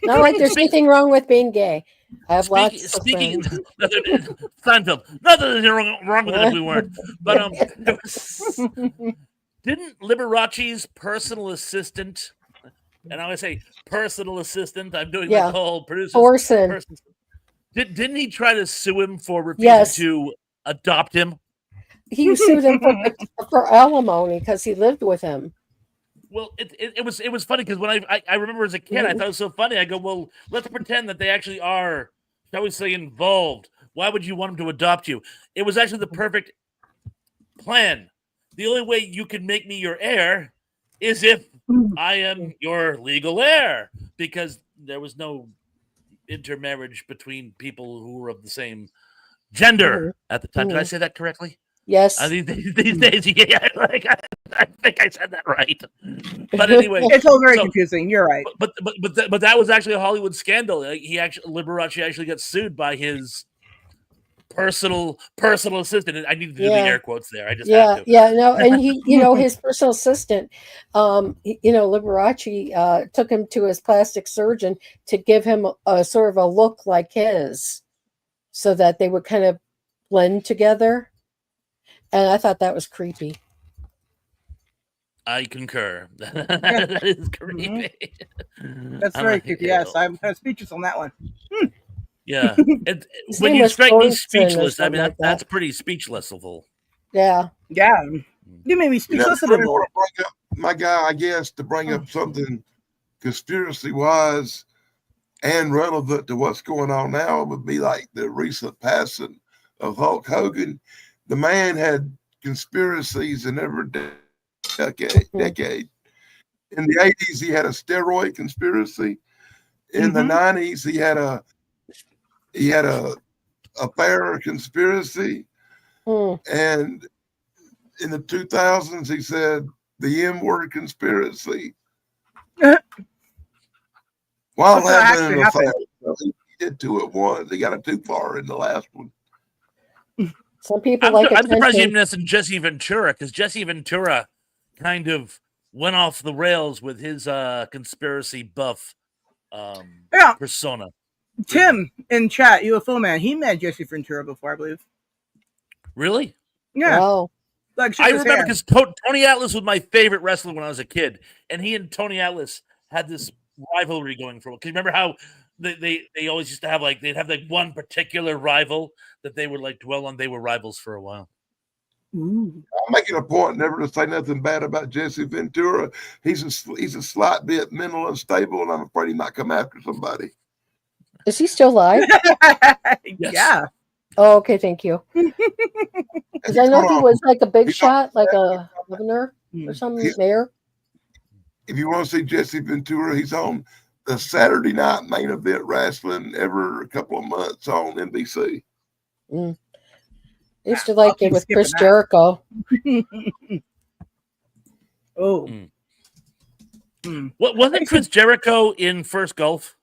Not like there's anything wrong with being gay. I have lots of speaking friends. Seinfeld, not that there's anything wrong with it if we weren't, but didn't Liberace's personal assistant, and I always say personal assistant, I'm doing my whole producer. Orson. Didn't he try to sue him for refusing to adopt him? He sued him for alimony because he lived with him. Well, it was funny because when I remember as a kid, I thought it was so funny. I go, well, let's pretend that they actually are, shall we say, involved. Why would you want him to adopt you? It was actually the perfect plan. The only way you can make me your heir is if I am your legal heir, because there was no intermarriage between people who were of the same gender at the time. Did I say that correctly? Yes. These days, yeah. Like, I think I said that right. But anyway, It's all very so- confusing. You're right. but that was actually a Hollywood scandal. Liberace actually got sued by his personal assistant. I needed to do the Yeah. air quotes there. I just had to. No, and he, his personal assistant, Liberace took him to his plastic surgeon to give him a sort of a look like his, so that they would kind of blend together. And I thought that was creepy. I concur. That is creepy. That's very creepy. Yes, I'm kind of speechless on that one. Yeah. His When name you was strike me Thornton or speechless, I something mean, like that. that's pretty speechlessable. Yeah. Yeah. You made me speechless. I really want to bring up my guy, I guess, to bring up something conspiracy wise and relevant to what's going on now would be like the recent passing of Hulk Hogan. The man had conspiracies in every decade. In the 80s, he had a steroid conspiracy. In the 90s, he had a affair conspiracy. And in the 2000s, he said the M-word conspiracy. While having an affair, he did two at once. He got it too far in the last one. Some people I'm surprised you attention. didn't mention Jesse Ventura, because Jesse Ventura kind of went off the rails with his conspiracy buff persona. Tim in chat, UFO man, he met Jesse Ventura before, I believe. Really? Yeah. Wow. Like, I remember because Tony Atlas was my favorite wrestler when I was a kid, and he and Tony Atlas had this rivalry going for. Because remember how they always used to have they'd have one particular rival that they would dwell on. They were rivals for a while. I'm making a point never to say nothing bad about Jesse Ventura. He's a slight bit mental unstable, and I'm afraid he might come after somebody. Is he still alive? Yes. Yeah. Oh, okay, thank you. Because I know he was like a big shot, like a governor or some mayor. If you want to see Jesse Ventura, he's on the Saturday night main event wrestling every couple of months on NBC. I used to like it with Chris Jericho. Oh. What wasn't Chris Jericho in First Gulf?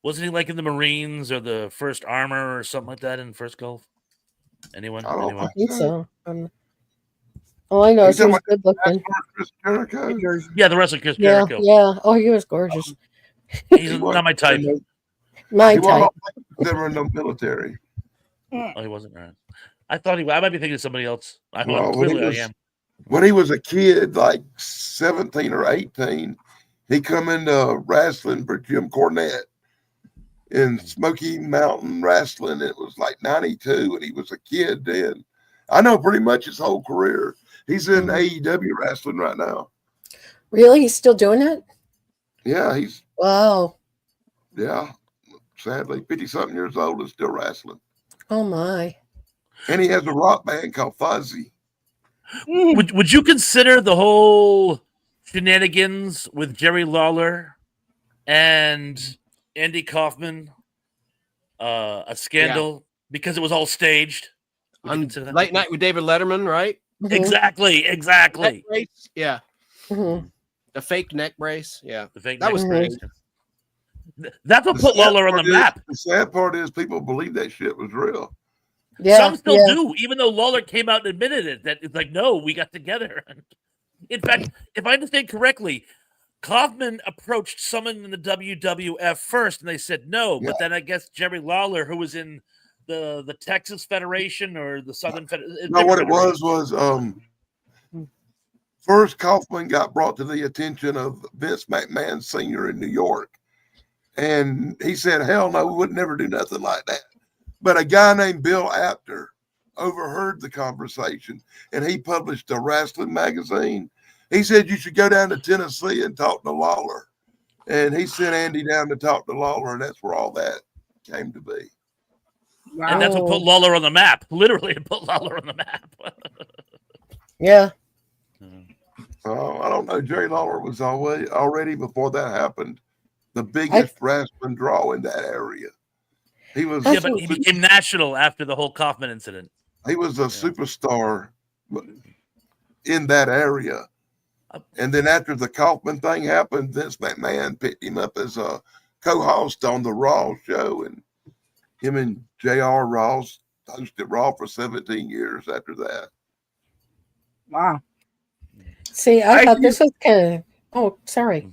Wasn't he in the Marines or the First Armor or something like that in First Gulf? Anyone? I think so. All I know is he was good looking. Chris Jericho? Yeah, the wrestler Chris Jericho. Yeah. Oh, he was gorgeous. He's not my type. My type. Never in the military. Oh, he wasn't. All right. I might be thinking of somebody else. I am. When he was a kid, like 17 or 18, he come into wrestling for Jim Cornette in Smoky Mountain Wrestling. It was like 92, and he was a kid then. I know pretty much his whole career. He's in AEW wrestling right now. Really? He's still doing it? Yeah, Wow. Yeah. Sadly, 50-something years old and still wrestling. Oh, my. And he has a rock band called Fuzzy. Would you consider the whole shenanigans with Jerry Lawler and Andy Kaufman a scandal because it was all staged? On Late Night with David Letterman, right? Exactly. Neck brace? Yeah. Mm-hmm. The fake neck brace. Yeah. The fake that was brace. That's what put Lawler on the map. The sad part is people believe that shit was real. Yeah, some still do, even though Lawler came out and admitted it. That it's no, we got together. In fact, if I understand correctly, Kaufman approached someone in the WWF first, and they said no. But then I guess Jerry Lawler, who was in the Texas Federation or the Southern Federation. No, what it was first Kaufman got brought to the attention of Vince McMahon Sr. in New York. And he said, hell no, we would never do nothing like that. But a guy named Bill Apter overheard the conversation, and he published a wrestling magazine. He said you should go down to Tennessee and talk to Lawler. And he sent Andy down to talk to Lawler, and that's where all that came to be. Wow. And that's what put Lawler on the map. Literally, it put Lawler on the map. Yeah. I don't know. Jerry Lawler was already before that happened the biggest wrestling draw in that area. He was. Yeah, but he became national after the whole Kaufman incident. He was a superstar. in that area. And then after the Kaufman thing happened, Vince McMahon picked him up as a co-host on the Raw show, and him and J.R. Ross hosted Raw for 17 years after that. Wow. See, I thought this was kind of. Oh, sorry.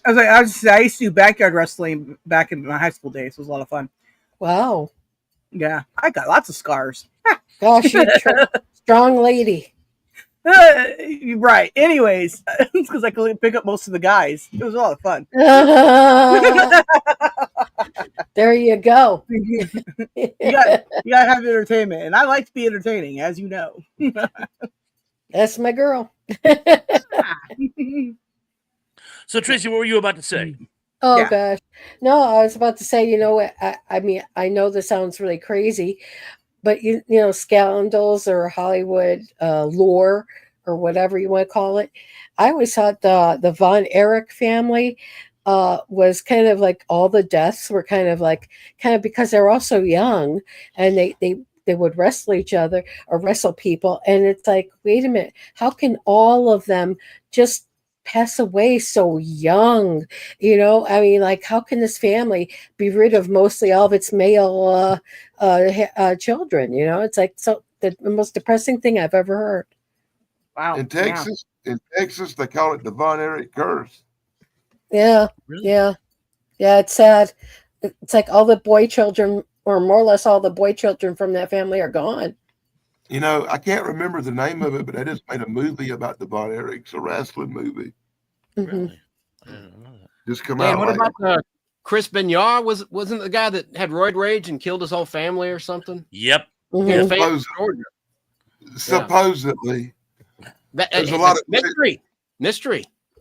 I used to do backyard wrestling back in my high school days. It was a lot of fun. Wow. Yeah, I got lots of scars. Gosh, you're a strong lady. Right. Anyways, it's because I could pick up most of the guys. It was a lot of fun. There you go. you gotta have entertainment, and I like to be entertaining, as you know. That's my girl. So, Tracy, what were you about to say? Oh, Yeah. gosh. No, I was about to say, you know what? I mean, I know this sounds really crazy, but, you know, scandals or Hollywood lore or whatever you want to call it. I always thought the Von Erich family was kind of like all the deaths were kind of because they're all so young, and they would wrestle each other or wrestle people. And it's like, wait a minute, how can all of them just pass away so young? You know, I mean, like, how can this family be rid of mostly all of its male children? You know, it's like the most depressing thing I've ever heard. Wow. In Texas, they call it the Von Erich curse. Yeah. Really? Yeah. Yeah. It's sad. It's like all the boy children, or more or less all the boy children from that family, are gone. You know, I can't remember the name of it, but I just made a movie about the Von Erichs, a wrestling movie. Mhm. Really? I didn't know that. Just come Man, out. what like, about Chris Benoit? Wasn't the guy that had roid rage and killed his whole family or something? Yep. Mhm. Yeah, supposedly. There's a lot of mystery.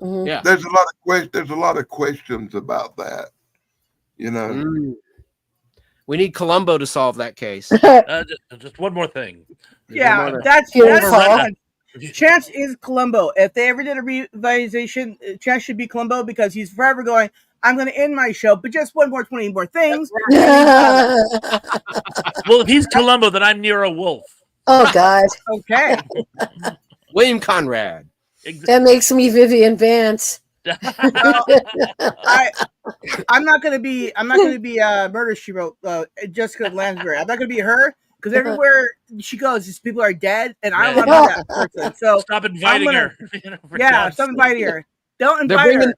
Mhm. Yeah. There's a lot of questions about that. You know. Mm. We need Columbo to solve that case. Just one more thing. Yeah, There's that's Beautiful. fun. Chance is Columbo. If they ever did a revitalization, Chance should be Columbo, because he's forever going, I'm going to end my show, but just 20 more things. Well, if he's Columbo, then I'm Nero Wolf. Oh, God. Okay. William Conrad. That makes me Vivian Vance. I'm not gonna be Murder She Wrote, Jessica Lansbury. I'm not gonna be her, because everywhere she goes, these people are dead, and I don't want to be that person. So Stop inviting her. Stop inviting her. Don't invite her.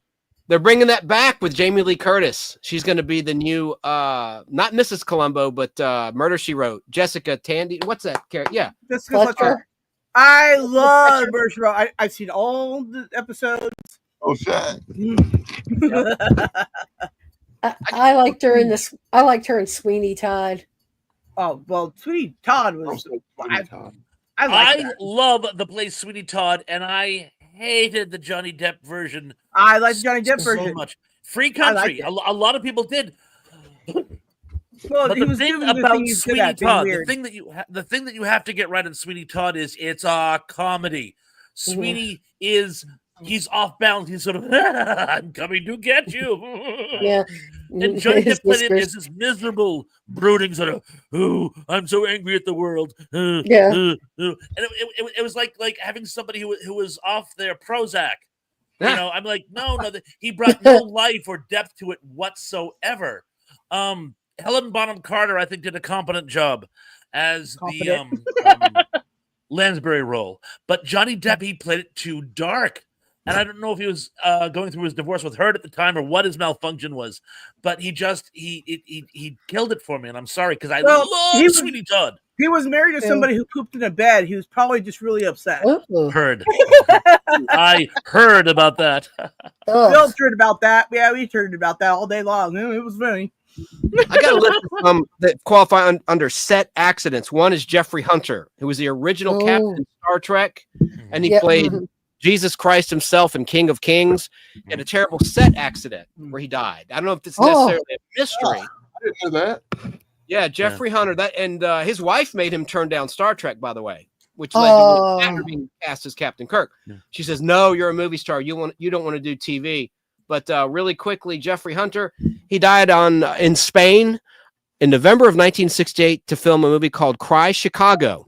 They're bringing that back with Jamie Lee Curtis. She's going to be the new, not Mrs. Columbo, but Murder She Wrote. Jessica Tandy. What's that character? Yeah. Jessica Fletcher. I love Murder She Wrote. I've seen all the episodes. Oh, shit. I liked her in this. I liked her in Sweeney Todd. Oh, well, Sweeney Todd was. I love the play Sweeney Todd, and I hated the Johnny Depp version. I like the Johnny Depp so version. much. Free Country. A lot of people did. Well, But he the was thing doing the about thing he's good Sweeney at, being Todd, weird. the thing that you have to get right in Sweeney Todd is it's a comedy. Sweeney is he's off balance. He's sort of I'm coming to get you. Yeah. And Johnny His Depp played it whispers. as this miserable, brooding sort of, oh, I'm so angry at the world. Yeah. And it was like having somebody who was off their Prozac. You know, I'm like, no, he brought no life or depth to it whatsoever. Helen Bonham Carter, I think, did a competent job as the Lansbury role. But Johnny Depp, he played it too dark. And I don't know if he was going through his divorce with her at the time or what his malfunction was. But he killed it for me. And I'm sorry, because I love Sweeney Todd. He was married to somebody who pooped in a bed. He was probably just really upset. Ooh. Heard. I heard about that. We all heard about that. Yeah, we heard about that all day long. It was funny. I got a list of some that qualify under set accidents. One is Jeffrey Hunter, who was the original captain in Star Trek, and he played Jesus Christ himself in King of Kings. He had a terrible set accident where he died. I don't know if this is necessarily a mystery. I didn't know that. Yeah, Jeffrey Hunter. That and his wife made him turn down Star Trek, by the way, which led to after being cast as Captain Kirk. Yeah. She says, "No, you're a movie star. You don't want to do TV." But really quickly, Jeffrey Hunter, he died in Spain in November of 1968 to film a movie called Cry Chicago,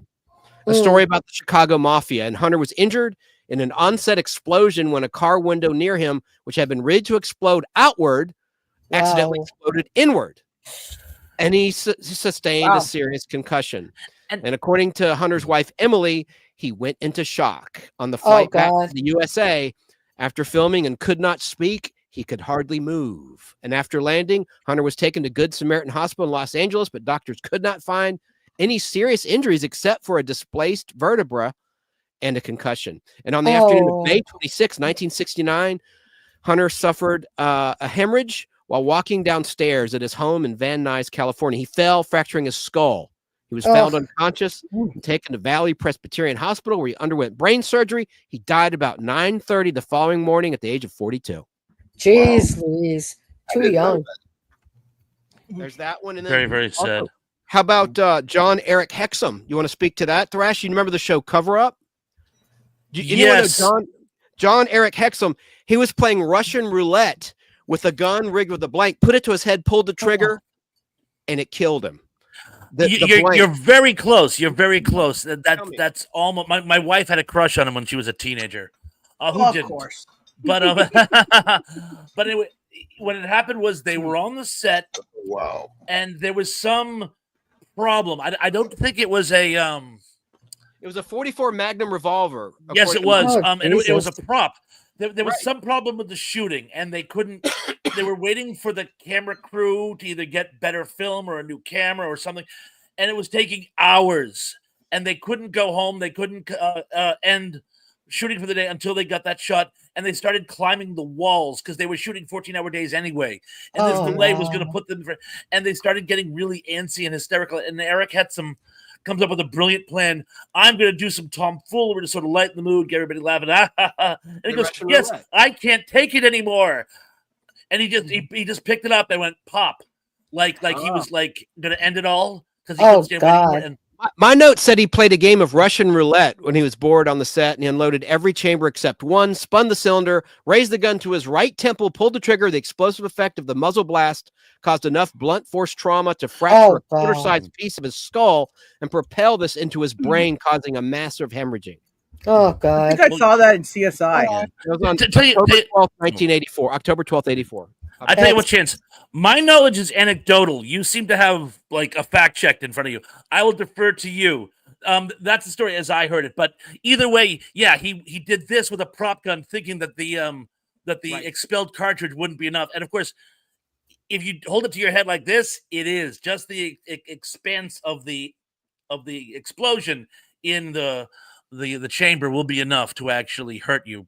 a story about the Chicago Mafia. And Hunter was injured in an onset explosion when a car window near him, which had been rigged to explode outward, accidentally exploded inward. And he sustained a serious concussion. And according to Hunter's wife, Emily, he went into shock on the flight back to the USA after filming and could not speak. He could hardly move. And after landing, Hunter was taken to Good Samaritan Hospital in Los Angeles, but doctors could not find any serious injuries except for a displaced vertebra and a concussion. And on the afternoon of May 26, 1969, Hunter suffered a hemorrhage while walking downstairs at his home in Van Nuys, California. He fell, fracturing his skull. He was found unconscious and taken to Valley Presbyterian Hospital, where he underwent brain surgery. He died about 9:30 the following morning at the age of 42. Jeez, Louise. Too young. There's that one. And then Very, very sad. How about John Eric Hexum? You want to speak to that, Thrash? You remember the show Cover Up? Yes. John Eric Hexum, he was playing Russian roulette with a gun rigged with a blank, put it to his head, pulled the trigger, and it killed him. You're very close. You're very close. That's almost my wife had a crush on him when she was a teenager. Who didn't? Of course. But but anyway, what had happened was they were on the set. Wow. And there was some problem. I don't think it was a It was a 44 Magnum revolver. Yes, it was. And it was a prop. There was Right. some problem with the shooting, and they couldn't. They were waiting for the camera crew to either get better film or a new camera or something, and it was taking hours. And they couldn't go home. They couldn't end shooting for the day until they got that shot. And they started climbing the walls because they were shooting 14-hour days anyway. And this delay was going to put them. And they started getting really antsy and hysterical. And Eric comes up with a brilliant plan. I'm going to do some tomfoolery to sort of lighten the mood, get everybody laughing. And he goes, "Yes, I can't take it anymore." And he just picked it up and went pop, like he was like going to end it all because he couldn't stand anymore. And my note said he played a game of Russian roulette when he was bored on the set, and he unloaded every chamber except one, spun the cylinder, raised the gun to his right temple, pulled the trigger. The explosive effect of the muzzle blast caused enough blunt force trauma to fracture a quarter-sized piece of his skull and propel this into his brain, causing a massive hemorrhaging. Oh, God. I think I saw that in CSI. It was on October 12th, 1984. October 12th, 84. I tell you what, Chance, my knowledge is anecdotal. You seem to have like a fact checked in front of you. I will defer to you. That's the story as I heard it. But either way, yeah, he did this with a prop gun, thinking that the expelled cartridge wouldn't be enough. And of course, if you hold it to your head like this, it is just the expanse of the explosion in the chamber will be enough to actually hurt you.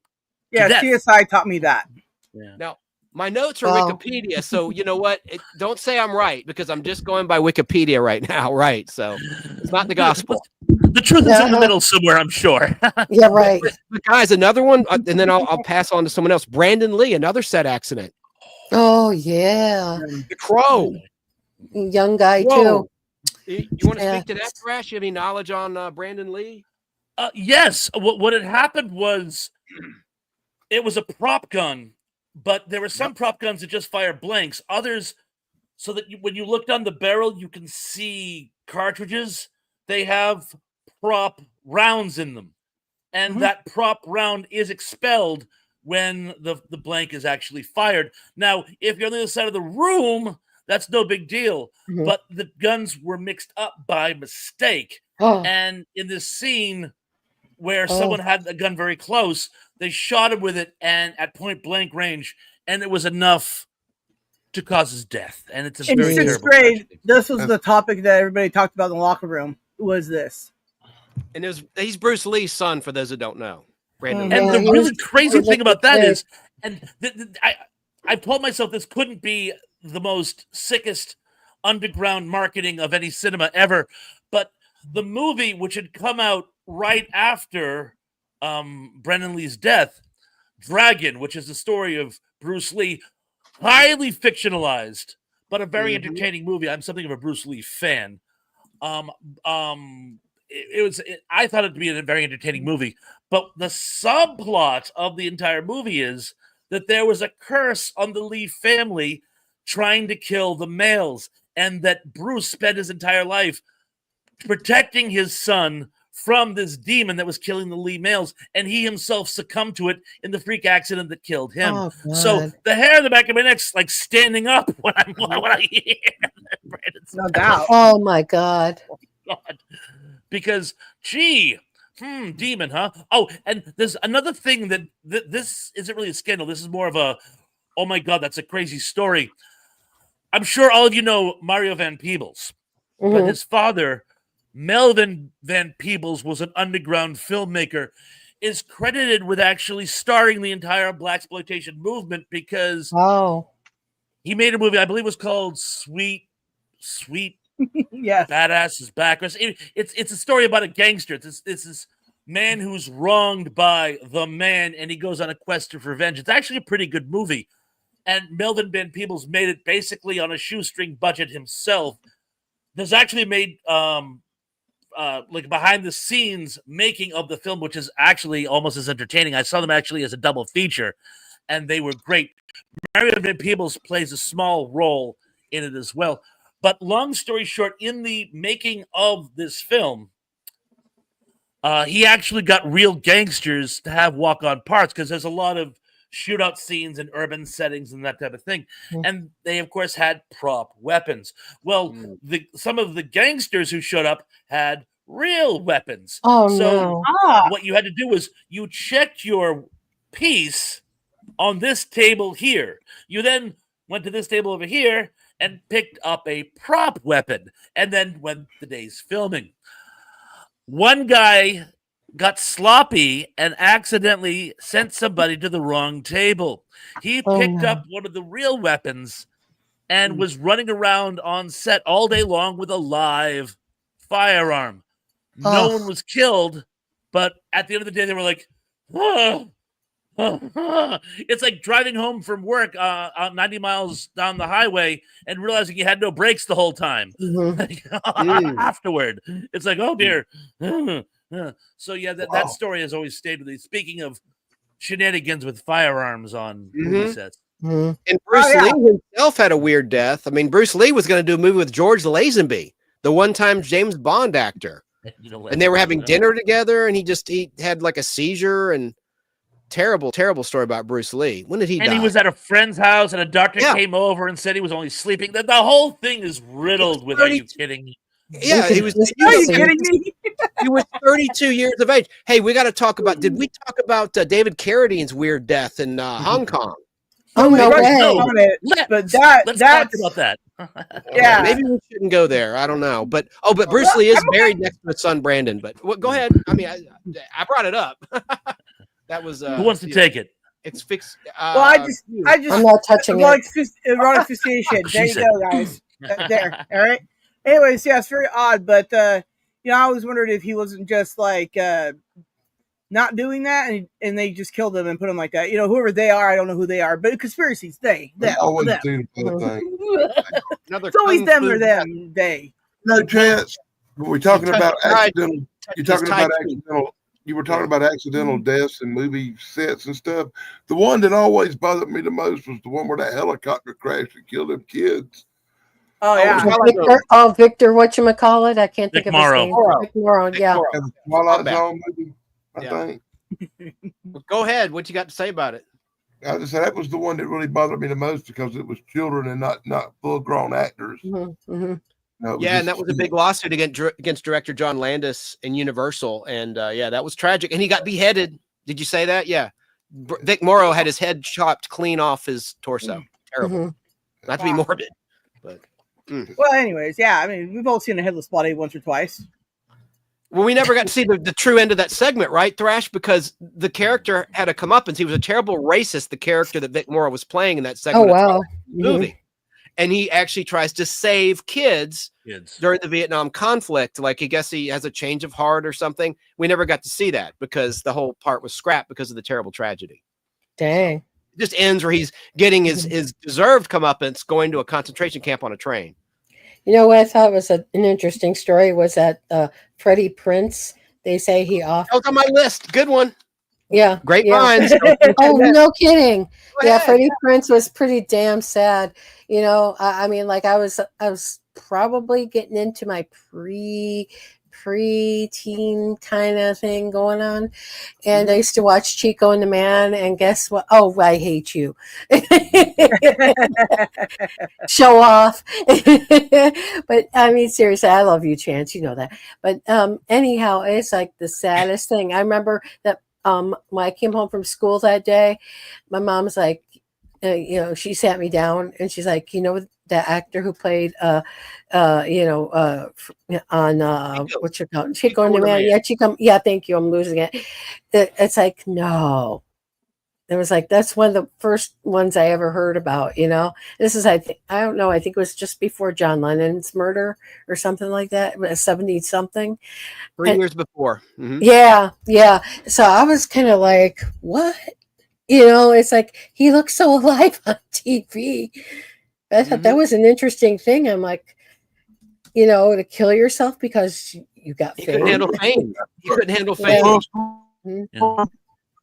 Yeah, CSI taught me that. Yeah. Now, my notes are Wikipedia, so you know what? Don't say I'm right because I'm just going by Wikipedia right now, right? So it's not the gospel. The truth is in the middle somewhere, I'm sure. Yeah, right. But guys, another one, and then I'll pass on to someone else. Brandon Lee, another set accident. Oh, yeah. The Crow. Young guy, Whoa. too. You want to speak to that, Thrash? You have any knowledge on Brandon Lee? Yes. What had happened was it was a prop gun, but there were some prop guns that just fire blanks. Others, so that when you look down the barrel, you can see cartridges. They have prop rounds in them. And that prop round is expelled when the blank is actually fired. Now, if you're on the other side of the room, that's no big deal. But the guns were mixed up by mistake. And in this scene where someone had a gun very close, they shot him with it and at point blank range, and it was enough to cause his death. And it's a In very sixth terrible grade, tragedy. this was the topic that everybody talked about in the locker room. Was this? And he's Bruce Lee's son, for those that don't know. Brandon And Lee. the really crazy thing about that is, and I told myself this couldn't be the most sickest underground marketing of any cinema ever, but the movie, which had come out right after Brendan Lee's death, Dragon, which is the story of Bruce Lee, highly fictionalized, but a very entertaining movie. I'm something of a Bruce Lee fan. I thought it to be a very entertaining movie, but the subplot of the entire movie is that there was a curse on the Lee family trying to kill the males, and that Bruce spent his entire life protecting his son from this demon that was killing the lead males, and he himself succumbed to it in the freak accident that killed him. Oh, So God. the hair on the back of my neck's like standing up when I hear Brandon's No doubt. Oh my God. God. Because, gee, demon, huh? Oh, and there's another thing that this isn't really a scandal. This is more of a, oh my God, that's a crazy story. I'm sure all of you know Mario Van Peebles, but Mhm. his father, Melvin Van Peebles, was an underground filmmaker, is credited with actually starting the entire blaxploitation movement because Oh. he made a movie, I believe it was called Sweet Yes. Badass is Back. It's a story about a gangster. It's this man who's wronged by the man, and he goes on a quest for revenge. It's actually a pretty good movie. And Melvin Van Peebles made it basically on a shoestring budget himself. There's actually made like behind the scenes making of the film, which is actually almost as entertaining. I saw them actually as a double feature, and they were great. Mario Van Peebles plays a small role in it as well. But long story short, in the making of this film, he actually got real gangsters to have walk-on parts because there's a lot of shootout scenes in urban settings and that type of thing. And they, of course, had prop weapons. Well, some of the gangsters who showed up had real weapons. Oh, so no. what you had to do was you checked your piece on this table here. You then went to this table over here and picked up a prop weapon and then went the day's filming. One guy got sloppy and accidentally sent somebody to the wrong table. He picked up one of the real weapons and was running around on set all day long with a live firearm. No one was killed, but at the end of the day, they were like, it's like driving home from work 90 miles down the highway and realizing you had no brakes the whole time. Afterward, it's like, oh dear. So yeah, that story has always stayed with me. Speaking of shenanigans with firearms on movie sets. And Bruce Lee himself had a weird death. I mean, Bruce Lee was going to do a movie with George Lazenby, the one-time James Bond actor. And they were having dinner together, and he had like a seizure, and terrible story about Bruce Lee. When did he die? And he was at a friend's house, and a doctor came over and said he was only sleeping. The whole thing is riddled with, are you kidding me? Yeah, he was. Are you kidding me? He was 32 years of age. Hey, we got to talk about. Did we talk about David Carradine's weird death in Hong Kong? Oh no way! Let's talk about that. Yeah, maybe we shouldn't go there. I don't know, but Bruce Lee is buried next to his son Brandon. But go ahead. I mean, I brought it up. That was who wants to take it? It's fixed. Well, I just I'm not touching it. Erotic fixation. There you go, guys. There. All right. Anyways, yeah, it's very odd, but I always wondered if he wasn't just like not doing that, and they just killed him and put him like that. Whoever they are, I don't know who they are, but conspiracies, them. It's always them or them, they. No chance. When we're talking about accidental, you were talking about accidental deaths in movie sets and stuff. The one that always bothered me the most was the one where that helicopter crashed and killed them kids. Oh yeah, Victor, whatchamacallit? I can't think of his name. Vic Morrow, yeah. Twilight Zone movie, I think. Well, go ahead. What you got to say about it? I just said that was the one that really bothered me the most because it was children and not full-grown actors. And that was a big lawsuit against director John Landis and Universal, and that was tragic. And he got beheaded. Did you say that? Yeah. Vic Morrow had his head chopped clean off his torso. Terrible. Not to be morbid, but. Well, anyways, yeah. I mean, we've all seen a headless body once or twice. Well, we never got to see the true end of that segment, right, Thrash? Because the character had a comeuppance. He was a terrible racist, the character that Vic Morrow was playing in that segment of the movie. And he actually tries to save kids during the Vietnam conflict. Like, I guess he has a change of heart or something. We never got to see that because the whole part was scrapped because of the terrible tragedy. Dang. It just ends where he's getting his deserved comeuppance going to a concentration camp on a train. You know what I thought was an interesting story was that Freddie Prinze, they say he offered. That was on my list. Good one. Yeah. Great minds. Oh, no kidding. Yeah, Freddie Prinze was pretty damn sad. I mean, like I was probably getting into my pre-teen kind of thing going on. And I used to watch Chico and the Man, and guess what? Oh, I hate you. Show off. But I mean, seriously, I love you, Chance. You know that. But anyhow, it's like the saddest thing. I remember that when I came home from school that day, my mom's like, she sat me down and she's like, the actor who played, on what you call Chico and the Man. Yeah, Chico. Yeah, thank you. I'm losing it. It's like, no. It was like, that's one of the first ones I ever heard about, This is, I don't know, I think it was just before John Lennon's murder or something like that, 70 something. 3 years before. Mm-hmm. Yeah. So I was kind of like, what? It's like, he looks so alive on TV. I thought that was an interesting thing. I'm like, to kill yourself because you got fame. Couldn't handle fame. You couldn't handle fame. Yeah.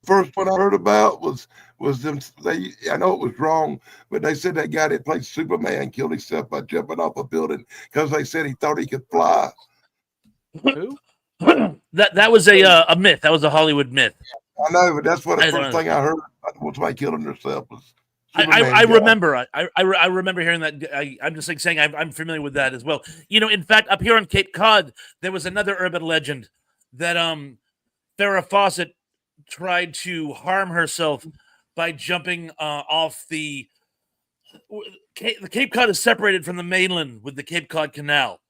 First one I heard about was them. I know it was wrong, but they said that guy that played Superman killed himself by jumping off a building because they said he thought he could fly. Who? That was a myth. That was a Hollywood myth. I know, but that's what the first thing I heard was somebody killing herself was. I remember. I remember hearing that. I'm just saying I'm familiar with that as well. In fact, up here on Cape Cod, there was another urban legend that Farrah Fawcett tried to harm herself by jumping off the Cape Cod is separated from the mainland with the Cape Cod Canal,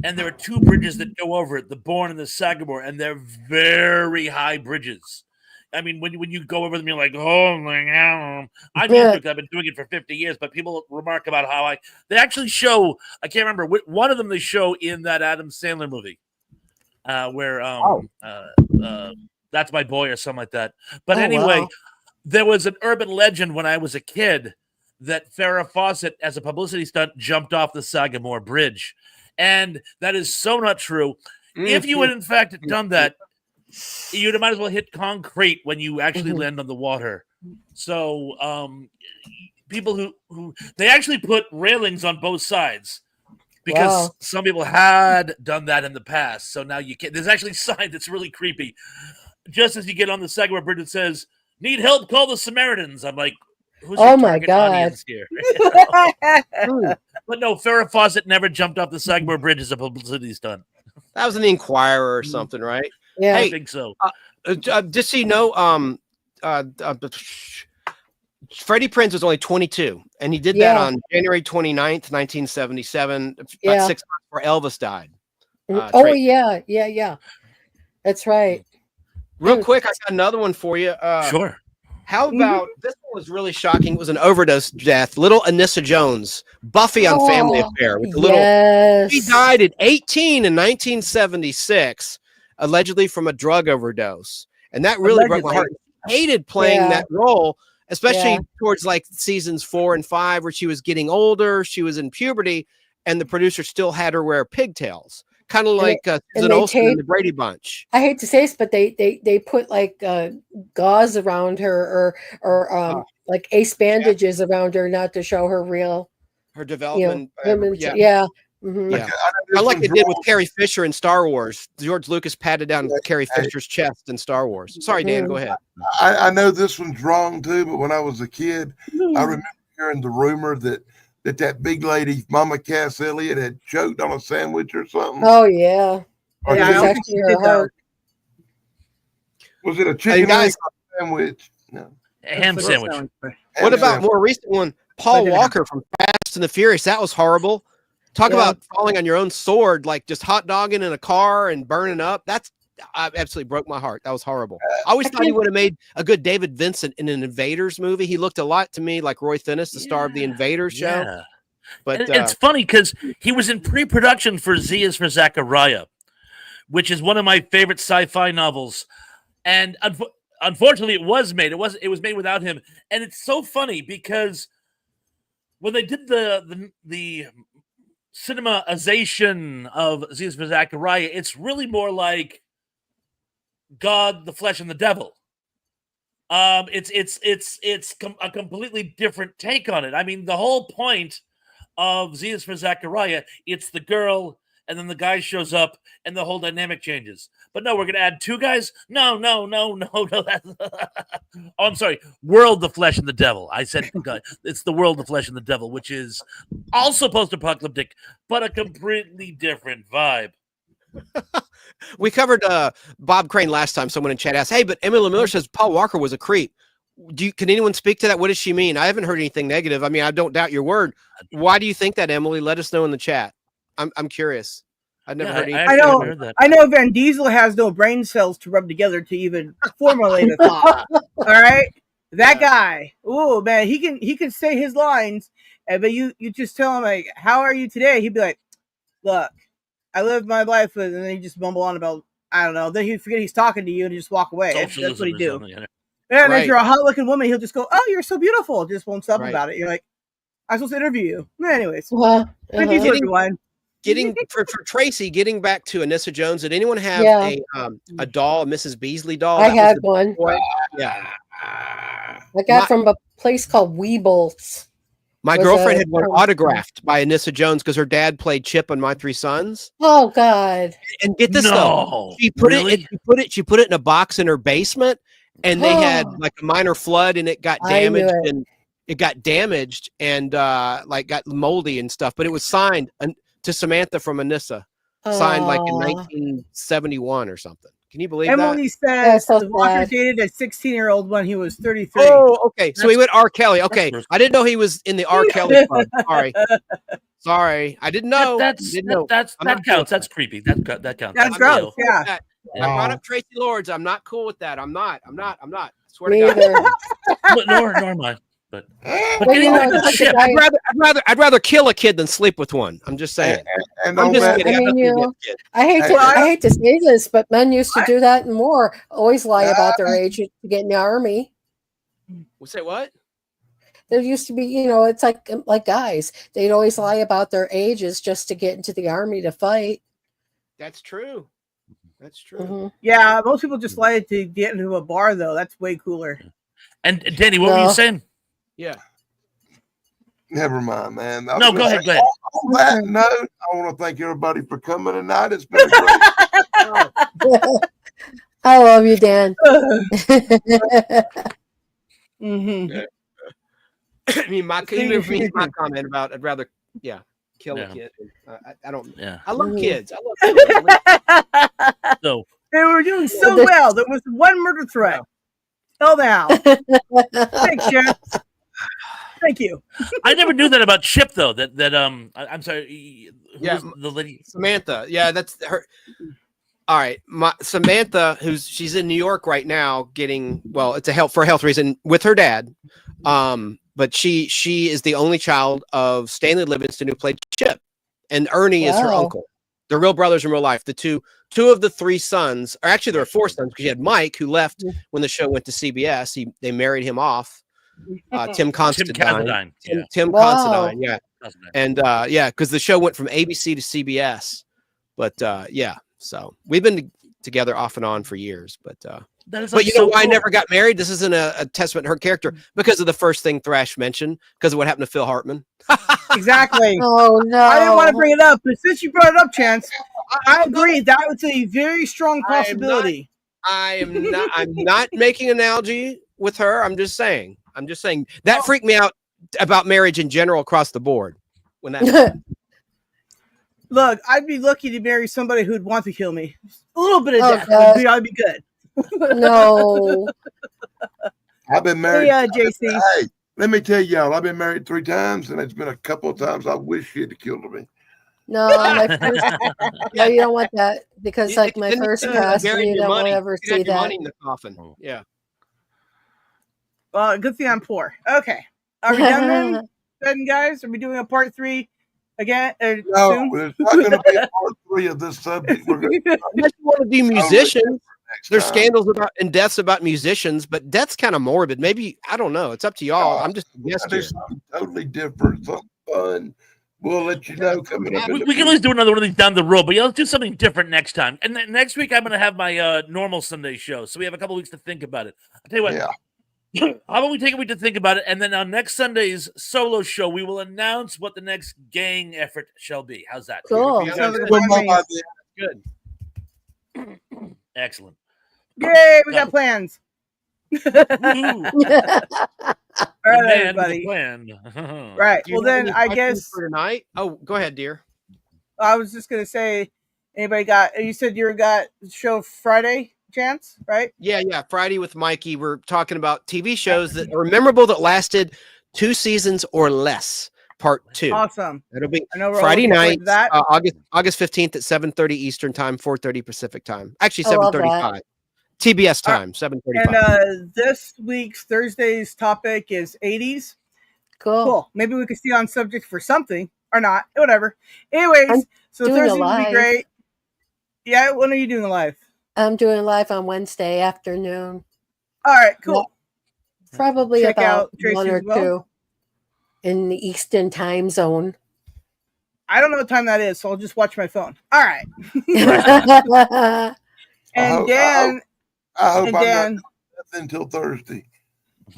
and there are two bridges that go over it, the Bourne and the Sagamore, and they're very high bridges. I mean, when you go over them, you're like, oh my God. I'm used to it. I've been doing it for 50 years, but people remark about how they actually show, I can't remember, one of them they show in that Adam Sandler movie where That's My Boy or something like that. But anyway, There was an urban legend when I was a kid that Farrah Fawcett, as a publicity stunt, jumped off the Sagamore Bridge. And that is so not true. If you had, in fact, done that, you'd might as well hit concrete when you actually land on the water. So people who they actually put railings on both sides because some people had done that in the past. So now you can't. There's actually a sign that's really creepy. Just as you get on the Sagamore Bridge, it says, "Need help? Call the Samaritans." I'm like, who's your target audience here? But no, Farrah Fawcett never jumped off the Sagamore Bridge as a publicity stunt. That was an Inquirer or something, right? Yeah, I think so. Just so you know, Freddie Prinze was only 22, and he did that on January 29th, 1977, about 6 months before Elvis died. Yeah. That's right. Real quick, I got another one for you. Sure. How about this one was really shocking. It was an overdose death. Little Anissa Jones, Buffy on Family Affair. With the little, she died at 18 in 1976, allegedly from a drug overdose. And that really broke my heart. I hated playing that role, especially towards like seasons 4 and 5, where she was getting older. She was in puberty, and the producer still had her wear pigtails. Kind of like Susan Olsen in the Brady Bunch. I hate to say this, but they put like gauze around her or like ace bandages around her, not to show her development. Mm-hmm. I like they did with Carrie Fisher in Star Wars. George Lucas patted down Carrie Fisher's chest in Star Wars. Sorry, Dan, go ahead. I know this one's wrong too, but when I was a kid, I remember hearing the rumor that big lady, Mama Cass Elliott, had choked on a sandwich or something. Oh, yeah. Was it a chicken sandwich? No. A ham sandwich. What about more recent one? Paul Walker from Fast and the Furious. That was horrible. Talk about falling on your own sword, like just hot dogging in a car and burning up. That's absolutely broke my heart. That was horrible. I always thought he would have made a good David Vincent in an Invaders movie. He looked a lot to me like Roy Finnis, the star of the Invaders show. Yeah. But it's funny because he was in pre-production for Z is for Zachariah, which is one of my favorite sci-fi novels. And unfortunately, it was made. It was made without him. And it's so funny because when they did the cinemaization of Z is for Zachariah, it's really more like God, the Flesh, and the Devil. It's a completely different take on it. I mean, the whole point of Z is for Zachariah, it's the girl and then the guy shows up, and the whole dynamic changes. But no, we're gonna add 2 guys. No. That's oh, I'm sorry. World, the Flesh, and the Devil. I said it's the World, the Flesh, and the Devil, which is also post-apocalyptic, but a completely different vibe. We covered Bob Crane last time. Someone in chat asked, "Hey, but Emily Miller says Paul Walker was a creep. Can anyone speak to that? What does she mean? I haven't heard anything negative. I mean, I don't doubt your word. Why do you think that, Emily? Let us know in the chat. I'm curious. I've never heard anything. I know Van Diesel has no brain cells to rub together to even formulate a thought. All right, that guy. Oh man, he can say his lines, but you just tell him like, "How are you today?" He'd be like, "Look, I live my life," and then he just mumble on about, I don't know. Then he forget he's talking to you and you just walk away. That's what he do. And if you're a hot-looking woman, he'll just go, "Oh, you're so beautiful." Just won't stop about it. You're like, "I'm supposed to interview you." Anyways, getting for Tracy, getting back to Anissa Jones. Did anyone have a doll, a Mrs. Beasley doll? I had one. Yeah, I got from a place called Weebles. My girlfriend had one autographed by Anissa Jones because her dad played Chip on My Three Sons. Oh God! And get this though, she put it in a box in her basement, and they had like a minor flood, and it got damaged, and it got damaged and like got moldy and stuff. But it was signed to Samantha from Anissa, signed like in 1971 or something. Can you believe Emily that? says Walker dated a 16-year-old when he was 33. Oh, okay. So he went R. Kelly. Okay. I didn't know he was in the R. Kelly club. Sorry. I didn't know. That counts. That's creepy. That counts. That's gross. Yeah. I brought up Tracy Lords. I'm not cool with that. I'm not. Swear Me to God. Nor am I. But I'd rather kill a kid than sleep with one. I'm just saying. I hate to say this, but men used to do that and more. Always lie about their age to get in the army. We'll say what? There used to be, it's like guys. They'd always lie about their ages just to get into the army to fight. That's true. That's true. Mm-hmm. Yeah, most people just lie to get into a bar, though. That's way cooler. And Danny, what were you saying? Yeah. Never mind, man. No, go ahead. On that note, I want to thank everybody for coming tonight. It's been great. I love you, Dan. Mm-hmm. I mean, my comment about I'd rather, kill a kid. I don't. Yeah. I love kids. I love kids. So they were doing so well. There was one murder threat. Till now. Thanks, Jeff. Thank you. I never knew that about Chip though. I'm sorry. The lady Samantha. Yeah, that's her. All right, Samantha, she's in New York right now, getting it's for a health reason with her dad. But she is the only child of Stanley Livingston, who played Chip, and Ernie is her uncle. They're real brothers in real life. The two of the 3 sons, or actually there are 4 sons, because you had Mike, who left when the show went to CBS. They married him off. Tim Considine. Tim Considine, yeah. And because the show went from ABC to CBS. But so we've been together off and on for years. But why I never got married? This isn't a testament to her character, because of the first thing Thrash mentioned, because of what happened to Phil Hartman. Exactly. Oh no! I didn't want to bring it up, but since you brought it up, Chance, I agree. That was a very strong possibility. I'm not making an analogy with her. I'm just saying that freaked me out about marriage in general across the board. When that look, I'd be lucky to marry somebody who'd want to kill me. A little bit of death, I'd be good. No. I've been married. Yeah, JC. Hey, let me tell y'all, I've been married 3 times, and it's been a couple of times I wish she had killed me. No, no, you don't want that, because like my first passed, and you don't ever see that. Money in the coffin. Yeah. Well, good thing I'm poor. Okay, are we done then, guys? Are we doing a part 3 again? No, soon? there's not going to be a part 3 of this subject. We're going to want to be musicians. There's scandals and deaths about musicians, but death's kind of morbid. Maybe, I don't know. It's up to y'all. I'm just guessing. Something totally different, something fun. We'll let you know coming up. We can always do another one of these down the road, but let's do something different next time. And then next week, I'm going to have my normal Sunday show, so we have a couple weeks to think about it. I'll tell you what. How about we take a week to think about it, and then on next Sunday's solo show, we will announce what the next gang effort shall be. How's that? Cool. Sounds like a Good. plan to me. Good. Excellent. Yay, we got plans. Woohoo. All right, Man with a everybody. plan. Right. Do you Well, have then any I questions guess for tonight. Oh, go ahead, dear. I was just gonna say, anybody got? You said you got show Friday, Chance, right? Yeah. Friday with Mikey. We're talking about TV shows that are memorable that lasted 2 seasons or less. Part 2. Awesome. It'll be I know we're all Friday looking forward night, to that. August 15th at 7:30 Eastern time, 4:30 Pacific time. Actually, I love 7:35 TBS time, 7:35. And this week's Thursday's topic is 80s. Cool. Maybe we could stay on subject for something or not. Whatever. Anyways, I'm so doing a Thursday would be live. great. Yeah. When are you doing the live? I'm doing live on Wednesday afternoon. All right. Cool. Probably Check about out Tracy 1 or as well. 2 in the Eastern time zone. I don't know what time that is, so I'll just watch my phone. All right. And Dan. I hope And I'm Dan. not nothing until Thursday.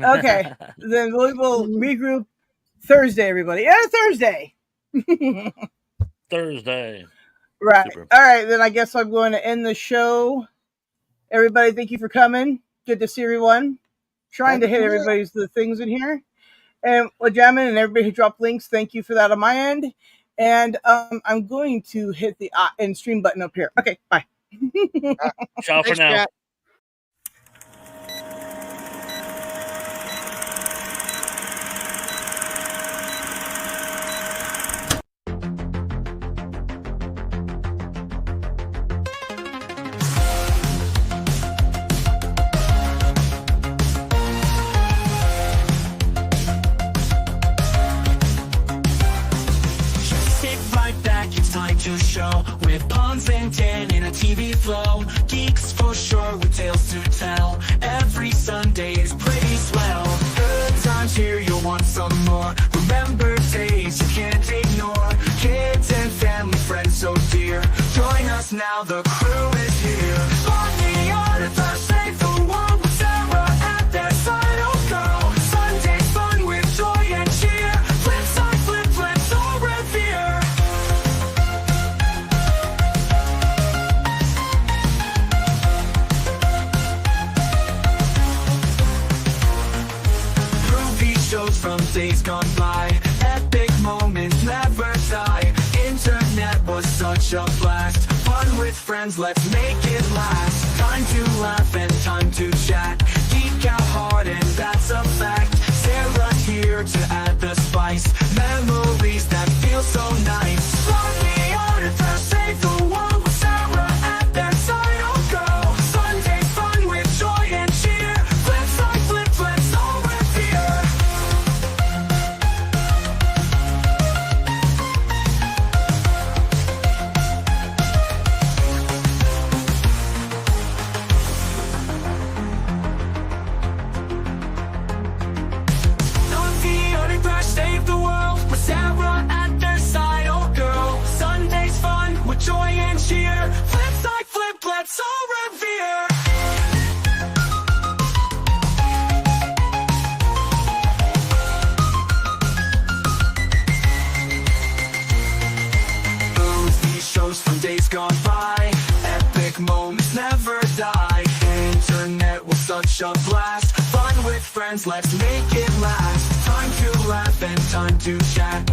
Okay. Then we will regroup Thursday, everybody. Yeah, Thursday. Thursday. Right. Super. All right. Then I guess I'm going to end the show. Everybody, thank you for coming. Good to see everyone. Trying to hit everybody's the things in here. And Jamin and everybody who dropped links, thank you for that on my end. And I'm going to hit the end stream button up here. Okay. Bye. Ciao for Thanks, now. Pat. Sit right back, it's time to show. With Pons and Dan in a TV flow. Geeks for sure with tales to tell. Every Sunday is pretty swell. Good times here, you'll want some more. Remember days you can't ignore. Kids and family, friends so dear. Join us now, the crew is here. On the art of the save the world with Sarah at their side. Oh go, Sunday's fun with joy and cheer. Flip side, flip, flip, so revere. Groovy shows from days gone by. Epic moments never die. Internet was such a blast. Fun with friends, let's make it last. Time to laugh and time to chat. Geek out hard and that's a fact. Sarah here to add the spice. Memories that feel so nice. From the art of the save the world with Sarah at their side. Oh go, Sunday's fun with joy and cheer. Flip side, flip, flip, so revere. Sara Thrash save the world with Sara at their side. Oh girl, Sunday's fun with joy and cheer. Flip side, flip, let's all revere. These shows from days gone by. Epic moments never die. Internet was such a blast. Fun with friends, let's make it last. Time to laugh and time to chat.